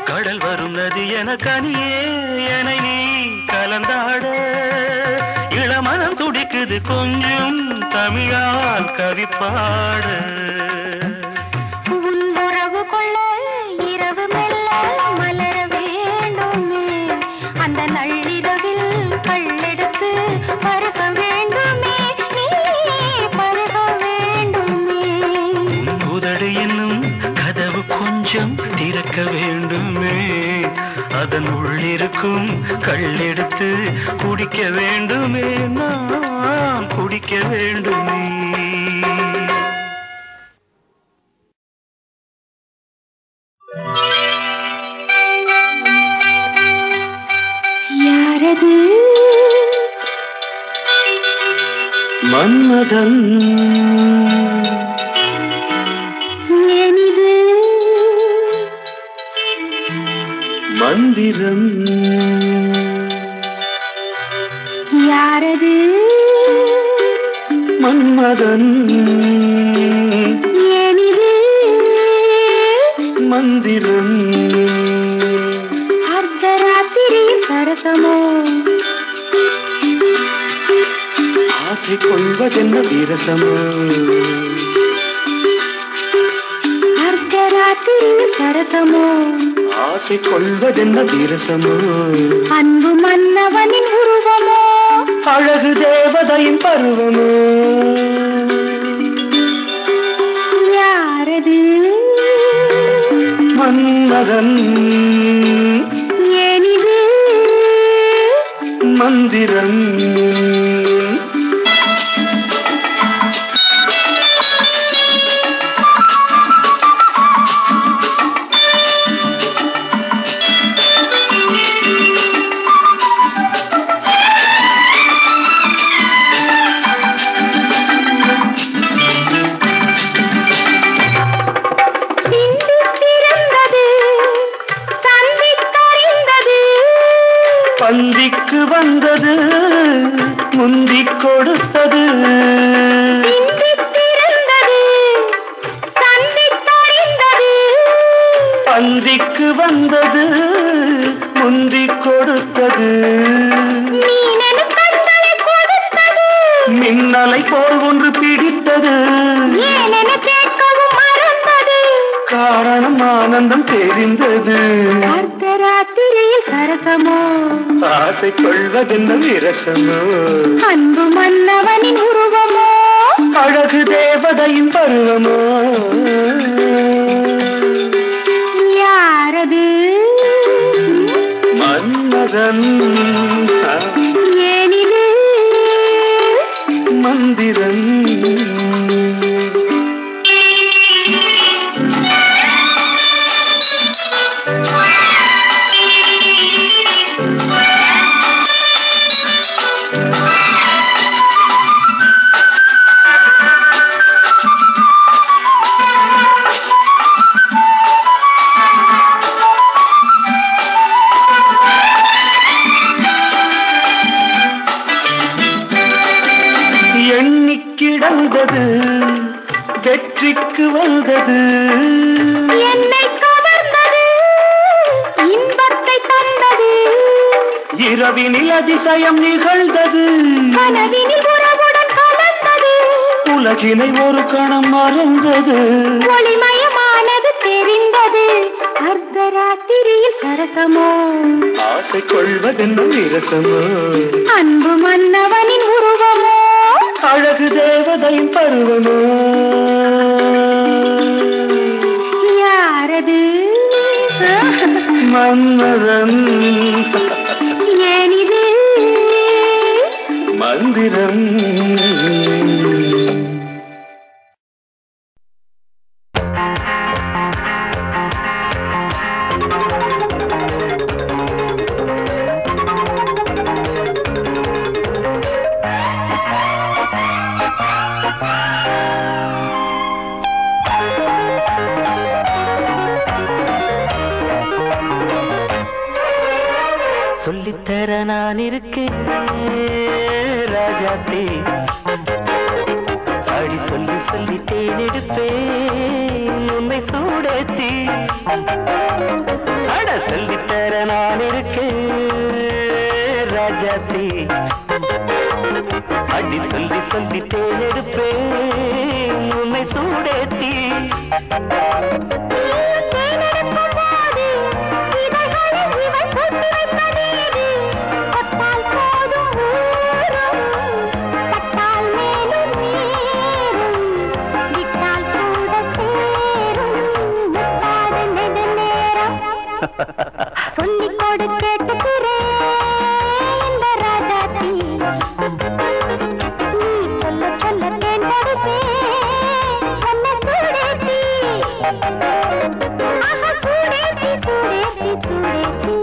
கடல் வரும் நதி என கனியே என நீ கலந்தாட, இளமனம் துடிக்குது கொஞ்சம் தமிழால் கவி பாட. கொஞ்சம் திறக்க வேண்டுமே, அதன் உள்ளிருக்கும் கள்ளெடுத்து குடிக்க வேண்டுமே, நான் குடிக்க வேண்டுமே. யாரது மன்மதன் மந்திரம். யாரது மன்மதன் ஏனிது மந்திரம். அர்த்தராத்திரி சரசமோ, ஆசை கொள்வதென்ன விரசமோ. அர்த்தராத்திரி சரசமோ, ஆசை கொள்வதென்ன விரசமோ. அன்பு மன்னவனின் உருவமோ, அழகு தேவதையின் பருவமோ. யாரது மன்மதன் ஏனிது மந்திரம். பந்திக்கு வந்தது முந்திக் கொடுத்தது பந்திக்கு வந்தது முந்திக் கொடுத்தது மின்னலை போல் ஒன்று பிடித்தது காரணம் ஆனந்தம் தெரிந்தது அர்த்தராத்திரியில் சரசமோ ஆசை கொள்வதென்ன விரசமோ அன்பு மன்னவனின் உருவமோ அழகு தேவதையின் பருவமோ யாரது மன்மதன் ஏனிது மந்திரன் கிடந்தது வெற்றிக்கு வந்தது என்னை கவர்ந்தது இன்பத்தை தந்தது இரவினில் அதிசயம் நிகழ்ந்தது கனவினில் உறவுடன் கலந்தது உலகினை ஒரு கணம் மறந்தது ஒளிமயமானது தெரிந்தது அர்த்தராத்திரியில் சரசமோ ஆசை கொள்வதென்ன விரசமோ அன்பு மன்னவனின் உருவமோ அழகு தேவதையின் பருவமோ யாரது மன்மதன் ஏனிது மந்திரம் சொல்லித்தர நான் இருக்கேன் ராஜாத்தே அடி சொல்லி சொல்லி தேனெடுப்பேன் உன்னை சூடேத்தி அட சொல்லித்தர நான் இருக்கேன் ராஜாத்தே அடி சொல்லி சொல்லி தேனெடுப்பேன் உன்னை சூடேத்தி சொல்லிக் கொடு கேட்டுக்கிறேன் இந்த ராஜாத்தி நீ சொல்ல சொல்ல தேன் கொடுப்பேன் சொல்ல சூடேத்தி ஆஹா சூடேத்தி சூடேத்தி சூடேத்தி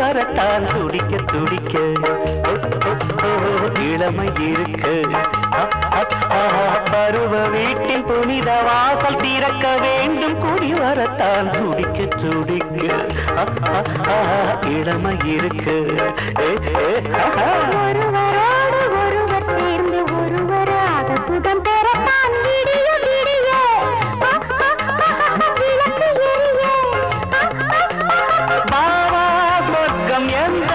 வரத்தான் துடிக்க துடிக்க இளமை இருக்கு பருவ வீட்டின் புனித வாசல் திறக்க வேண்டும் கூடி வரத்தான் துடிக்க துடிக்க இளமை இருக்கு ஒருவரோடு ஒருவர் சேர்ந்து ஒருவராக சுகம் பெறத்தான் விடிய விடிய விளக்கு எரிய பாவா சொர்க்கம் எந்த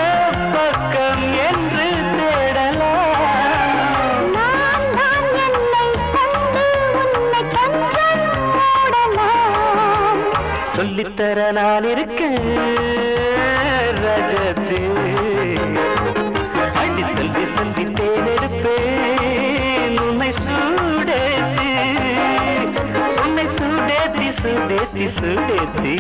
பக்கம் என்று தேடலாம் நான் தான் என்னை கண்டு உன்னை கொஞ்சம் மூடலாம் சொல்லித்தர நான் இருக்கேன் ரஜத்தே அடி சொல்லி சொல்லி தேனெடுப்பேன் உன்னை சூடேத்தி சுடேத்தி சுடேத்தி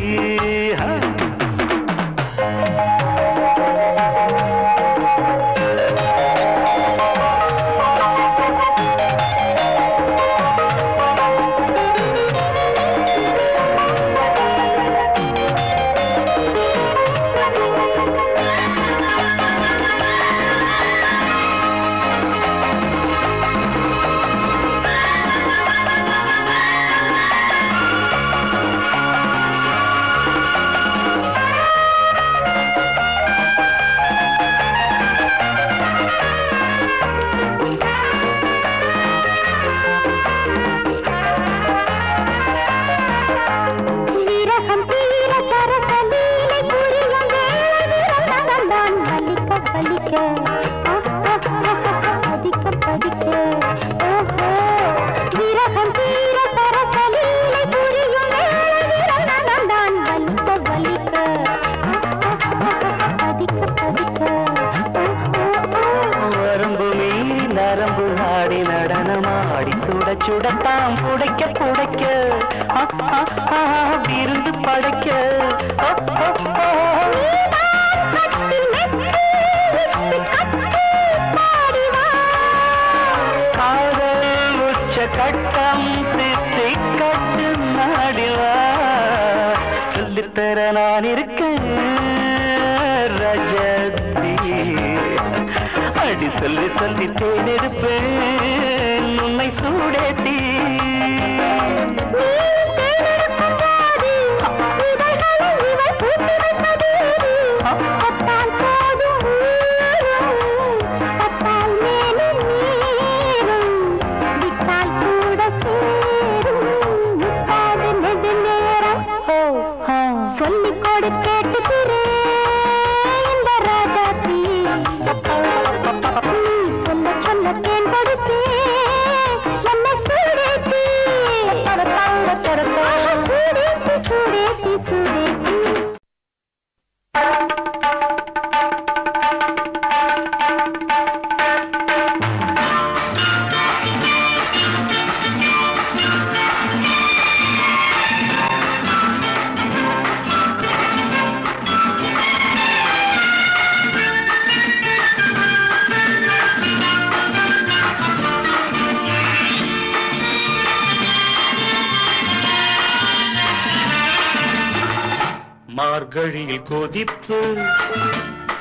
புதையத்தான் புடைக்க புடைக்க விருந்து படைக்க காதல் உச்ச கட்டம் திட்டி கட்டு நாடிவா சொல்லித்தர நான் இருக்கேன் ரஜதி அடி சொல்லி சொல்லி தேனெடுப்பேன் உன்னை சூடேத்தி மார்கழியில் கொதிப்பு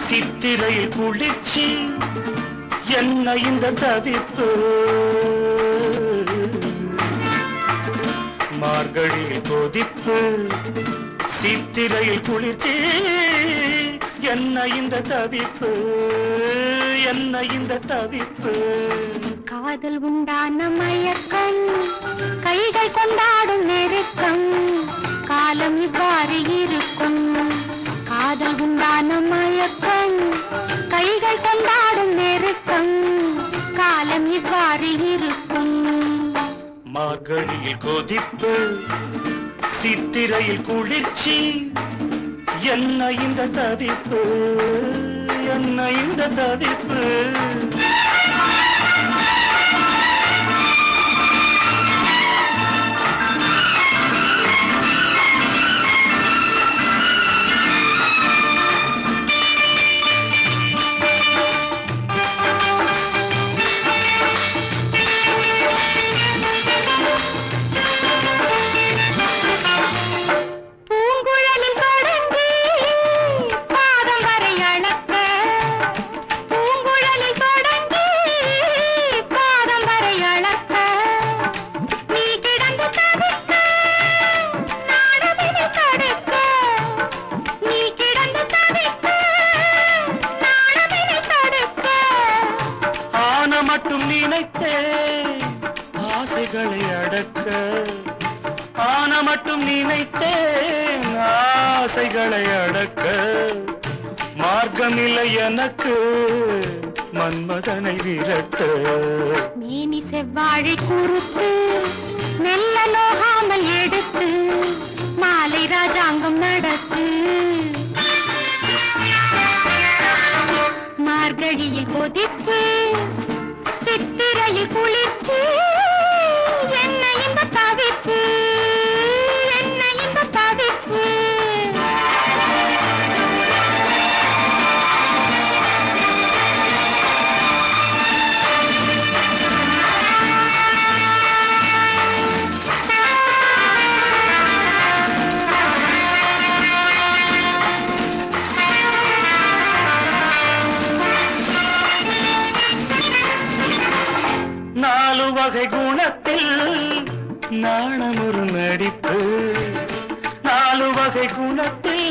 சித்திரையில் குளிர்ச்சி என்ன இந்த தவிப்பு மார்கழியில் கொதிப்பு சித்திரையில் குளிர்ச்சி என்ன இந்த தவிப்பு என்ன இந்த தவிப்பு காதல் உண்டான மயக்கம் கைகள் கொண்டாடும் நெருக்கம் காலம் இவ்வாறு இருக்கும் காதல் உண்டான மயக்கம் கைகள் கொண்டாடும் நெருக்கம் காலம் இவ்வாறு இருக்கும் மார்கழியில் கொதிப்பு சித்திரையில் குளிர்ச்சி என்ன இந்த தவிப்பு என்ன இந்த தவிப்பு மட்டும் நினைத்தேன் ஆசைகளை அடக்க ஆன மட்டும் நினைத்தேன் ஆசைகளை அடக்க மார்க்கமில்லை எனக்கு மன்மதனை விரட்ட மேனி செவ்வாழை குறுத்து மெல்ல நோகாமல் எடுத்து மாலை ராஜாங்கம் நடத்து மார்கழியில் கொதிப்பு சித்திரையில் குளிர்ச்சி என்ன இந்த தவிப்பு என்ன இந்த தவிப்பு நாலு வகை குணத்தில் நாணமொரு நடிப்பு நாலு வகை குணத்தில்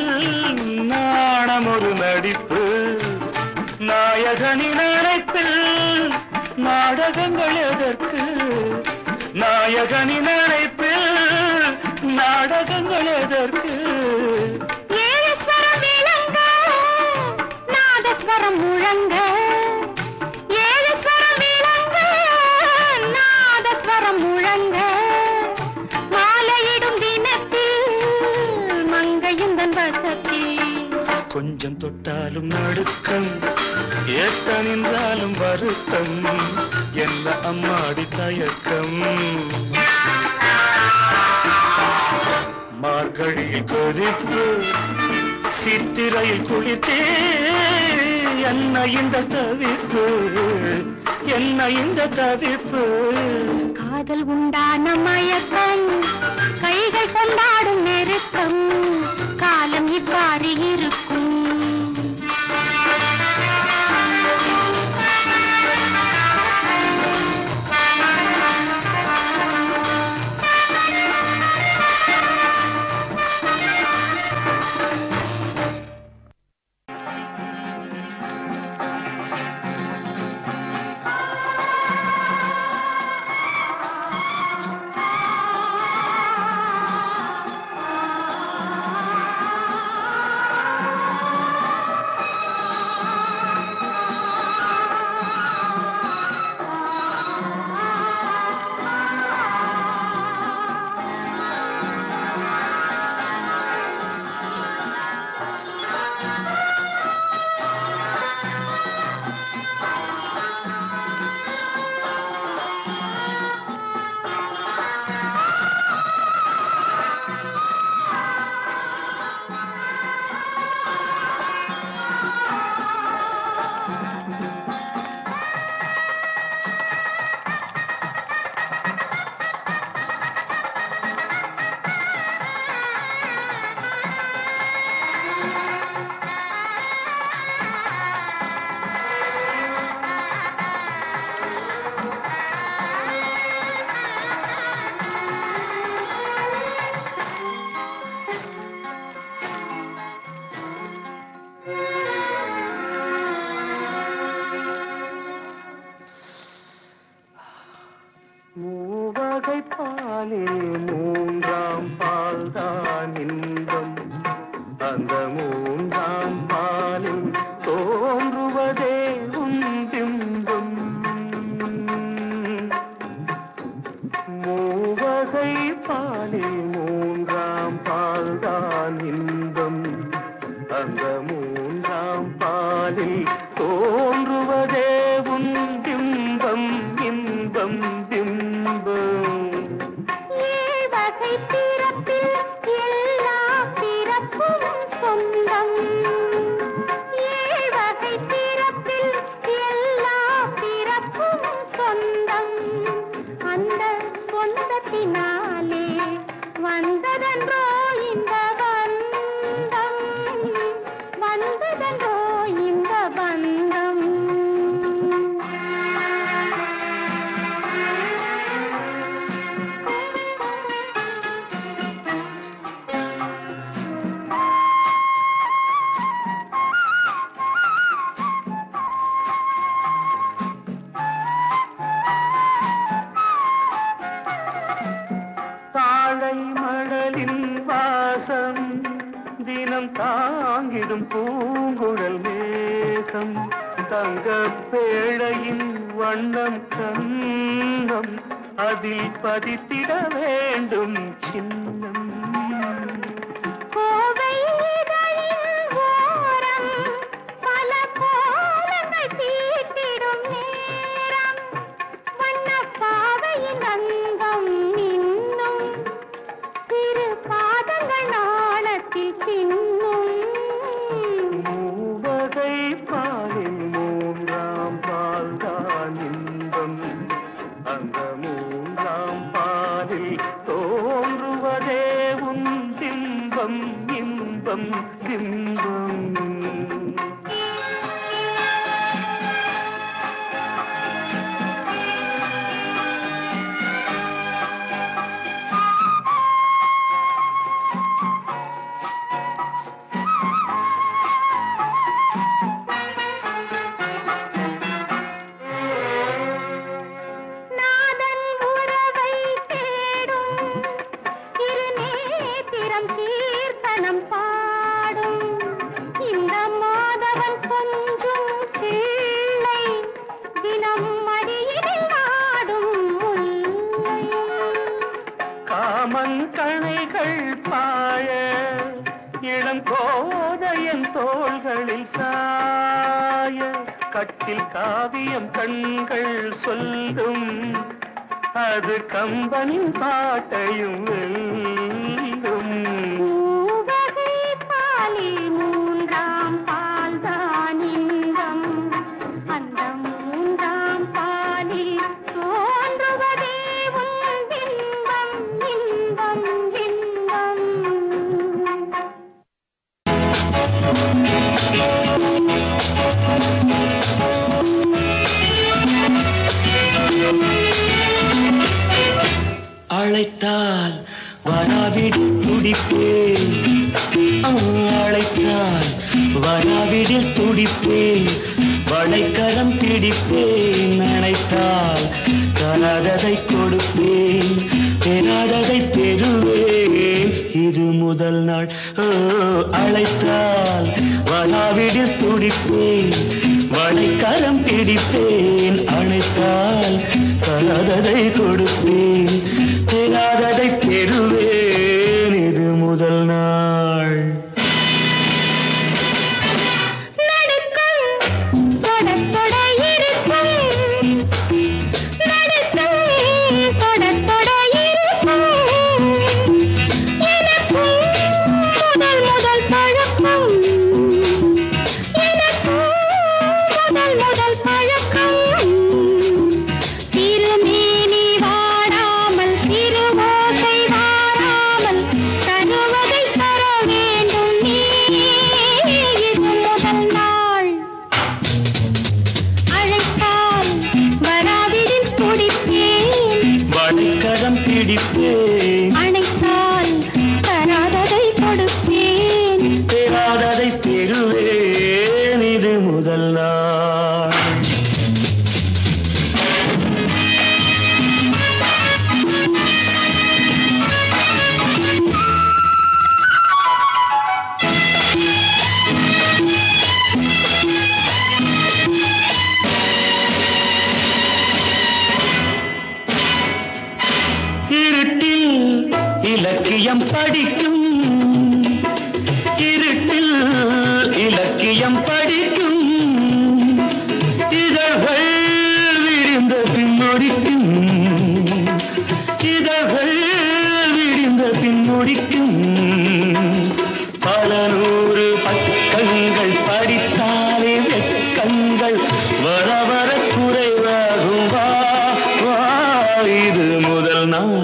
நாணமொரு நடிப்பு நாயகனின் அழைப்பில் நாடகங்கள் எதற்கு நாயகனின் அழைப்பில் நாடகங்கள் எதற்கு ஏழஸ்வரம் விளங்க நாதஸ்வரம் முழங்க முழங்க மாலையிடும் தினத்தில் மங்கையுந்தன் வசத்தில் கொஞ்சம் தொட்டாலும் நடுக்கம் ஏத்த நின்றாலும் வருத்தம் என்ன அம்மாடி தயக்கம் மார்கழியில் கொதிப்பு சித்திரையில் குளிர்ச்சி என்ன இந்த தவிப்பு என்ன இந்த தவிப்பு காதல் உண்டான மயக்கம் கைகள் கொண்டாடும் நெருக்கம் காலம் இவ்வாறு இருக்கும் கட்டில் காவியம் கண்கள் சொல்லும் அது கம்பனின் பாட்டையும் வெல்லும். மூவகை பாலில் மூன்றாம் பால்தான் இன்பம். அந்த மூன்றாம் பாலில் தோன்றுவதே உன் இன்பம் இன்பம் இன்பம். அழைத்தால் வராவிடில் துடிப்பேன், அழைத்தால் வராவிடில் துடிப்பேன், வளைக்கரம் பிடிப்பேன், அழைத்தால் தராததை கொடுப்பேன், பெறாததை பெறுவேன், இது முதல் நாள். அழைத்தால் வராவிடில் துடிப்பேன், வளைக்கரம் பிடிப்பேன், அழைத்தால் தராததை கொடுப்பேன், பெறாததை பெறுவேன், இது முதல் நாள். அணைத்தால் தராததை கொடுப்பேன், பெறாததை பெறுவேன், இது முதல் நாள். இலக்கியம் படிக்கும், இருட்டில் இலக்கியம் படிக்கும், இதழ்கள் விரிந்த பின்னொடிக்கும், இதழ்கள் விரிந்த பின்னொடிக்கும், பல நூறு பக்கங்கள் படித்தாலே வெட்கங்கள் வர வர குறைவாகும். வா வா, இது முதல் நாள்.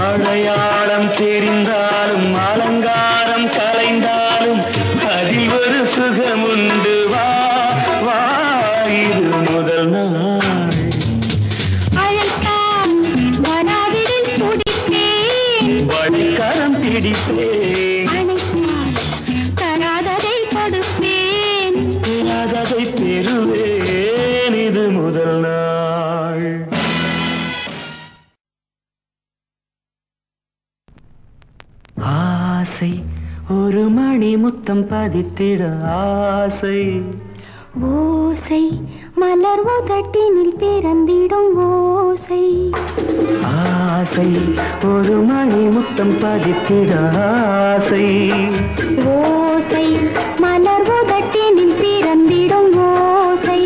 அடையாளம் தெரிந்தாலும் அலங்காரம் கலைந்தாலும் அதில் ஒரு சுகமுண்டு. வா வா, இது முதல் நாள். அழைத்தால் வராவிடில் துடிப்பேன், வழிக்கரம் பிடிப்பேன், அணைத்தால் தராததை கொடுப்பேன், பெறாததை பெறுவேன், இது முதல் நாள். ஆசை ஒரு மணி முத்தம் பதித்திட ஆசை, ஓசை மலர் உதட்டினில் பிறந்திடும் ஓசை, ஆசை ஒரு மணி முத்தம் பதித்திட ஆசை, ஓசை மலர் உதட்டினில் பிறந்திடும் ஓசை,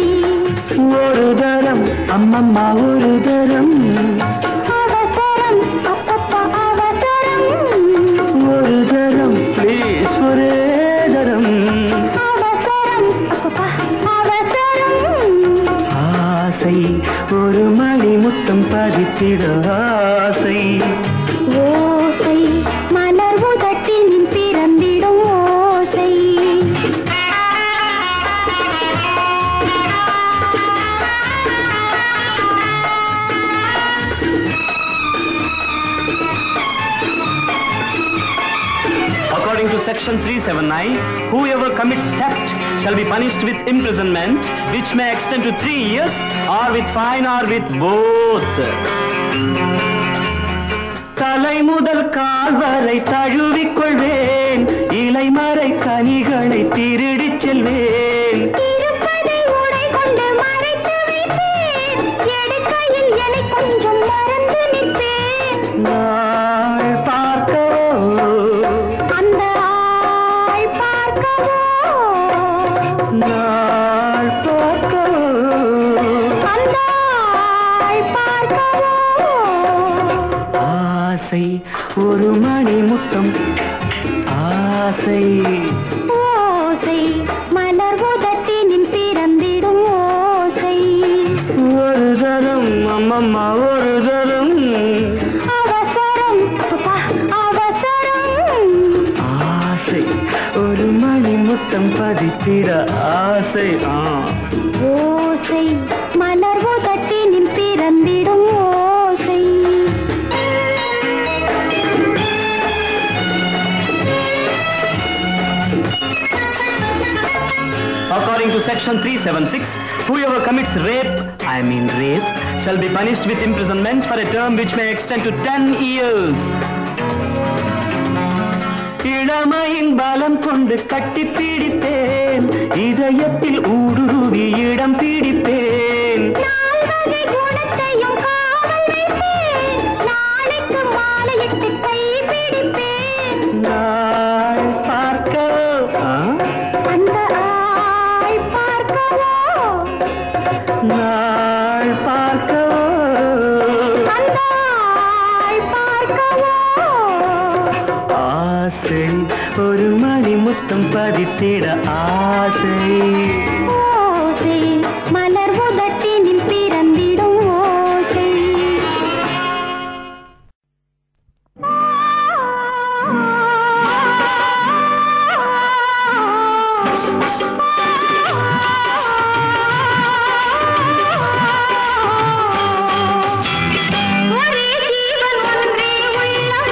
ஒரு தரம் அம்மம்மா ஒரு தரம், அவசரம் அப்பப்பா அவசரம், ஒரு தரம் ப்ளீஸ் ஒரே தரம், அவசரம் அப்பப்பா அவசரம், ஆசை ஒரு மணி முத்தம் பதித்திட ஆசை, ஓசை மலர் உதட்டினில் பிறந்திடும் ஓசை. According to section 379, whoever commits theft shall be punished with imprisonment, which may extend to 3 years, or with fine, or with both. தலை முதல் கால் வரை தழுவிக்கொள்வேன் இலைமறை கனிகளை திருடிச் செல்வேன் இருப்பதை உடை கொண்டு மறைத்து வைப்பேன் எடுக்கையில் என்னை கொஞ்சம் மறந்து நிற்பேன் நாள் பார்க்கவோ அந்த ஆள் பார்க்கவோ நாள் பார்க்கவோ அந்த ஆள் பார்க்கவோ ஆசை ஒரு மணி முத்தம் ஆசை ஓசை மலர் உதட்டினில் பிறந்திடும் ஓசை ஒரு தரம் அம்மம்மா ஒரு தரம் அவசரம் அப்பா, அவசரம் ஆசை ஒரு மணி முத்தம் பதித்திட ஆசை ஓசை மலர் உதட்டினில் பிறந்திடும் ஓசை According to section 376, whoever commits rape, shall be punished with imprisonment for a term which may extend to 10 years. இளமையின் பலம் கொண்டு கட்டி பிடிப்பேன் இதயத்தில் ஊடுருவி இடம் பிடிப்பேன் நால்வகை குணத்தையும் காவல் வைப்பேன் நாளைக்கு மாலையிட்டு கை பிடிப்பேன் நாள் பார்க்கவோ அந்த ஆள் பார்க்கவோ நாள் பார்க்கவோ அந்த ஆள் பார்க்கவோ ஆசை ஒரு மணி முத்தம் பதித்திட ஆசை ஓசை மலர் உதட்டினில் பிறந்திடும் ஓசை ஒரே ஜீவன் ஒன்றே உள்ளம்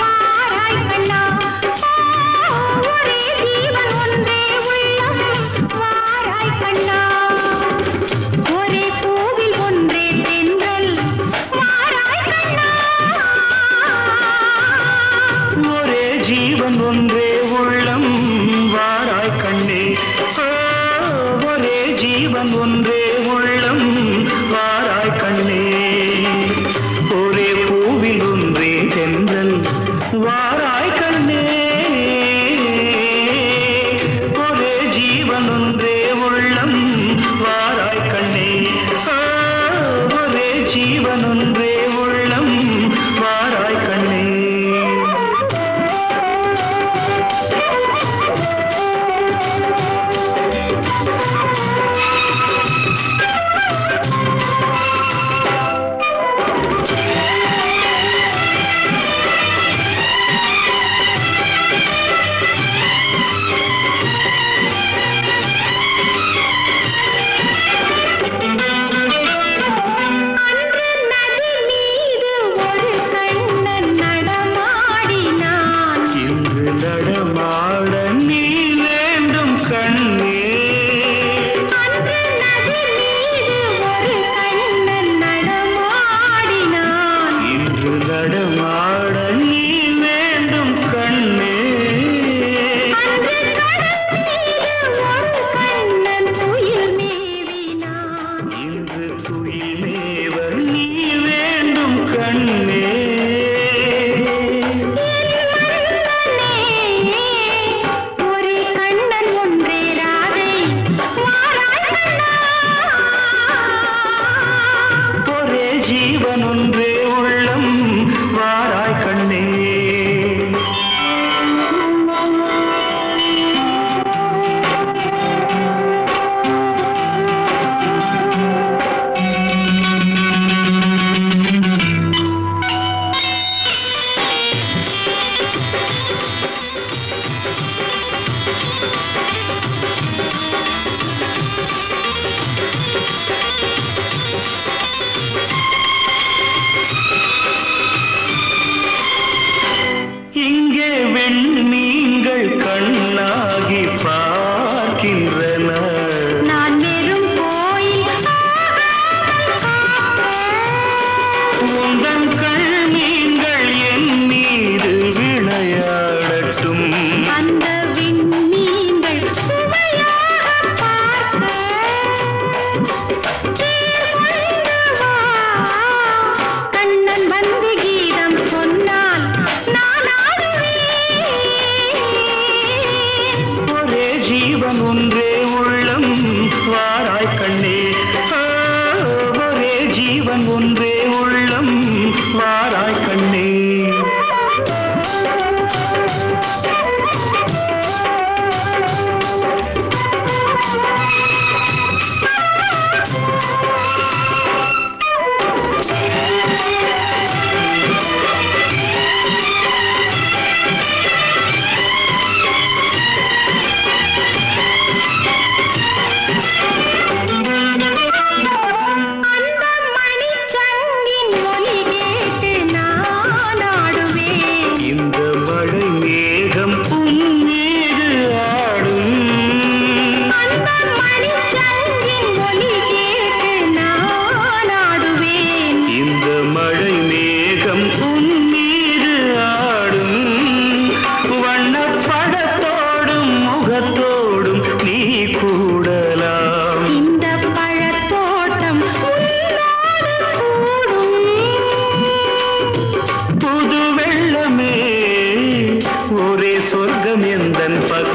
வாராய் கண்ணா ஒரே ஜீவன் ஒன்றே உள்ளம் வாராய் கண்ணா ஒரே பூவில் ஒன்றே தென்றல் வாராய் கண்ணா ஒரே ஜீவன் ஒன்றே உள்ளம் வாராய் கண்ணே ஒரே ஜீவன் ஒன்றே உள்ளம் வாராய் கண்ணே ஒரே பூவில் ஒன்றே தென்றல் வாராய் கண்ணே ஒரே ஜீவன் ஒன்றே உள்ளம் வாராய் கண்ணே ஒரே ஜீவன் ஒன்றே உள்ளம் வாராய் கண்ணே உந்தன் கண் மீன்கள் பகல்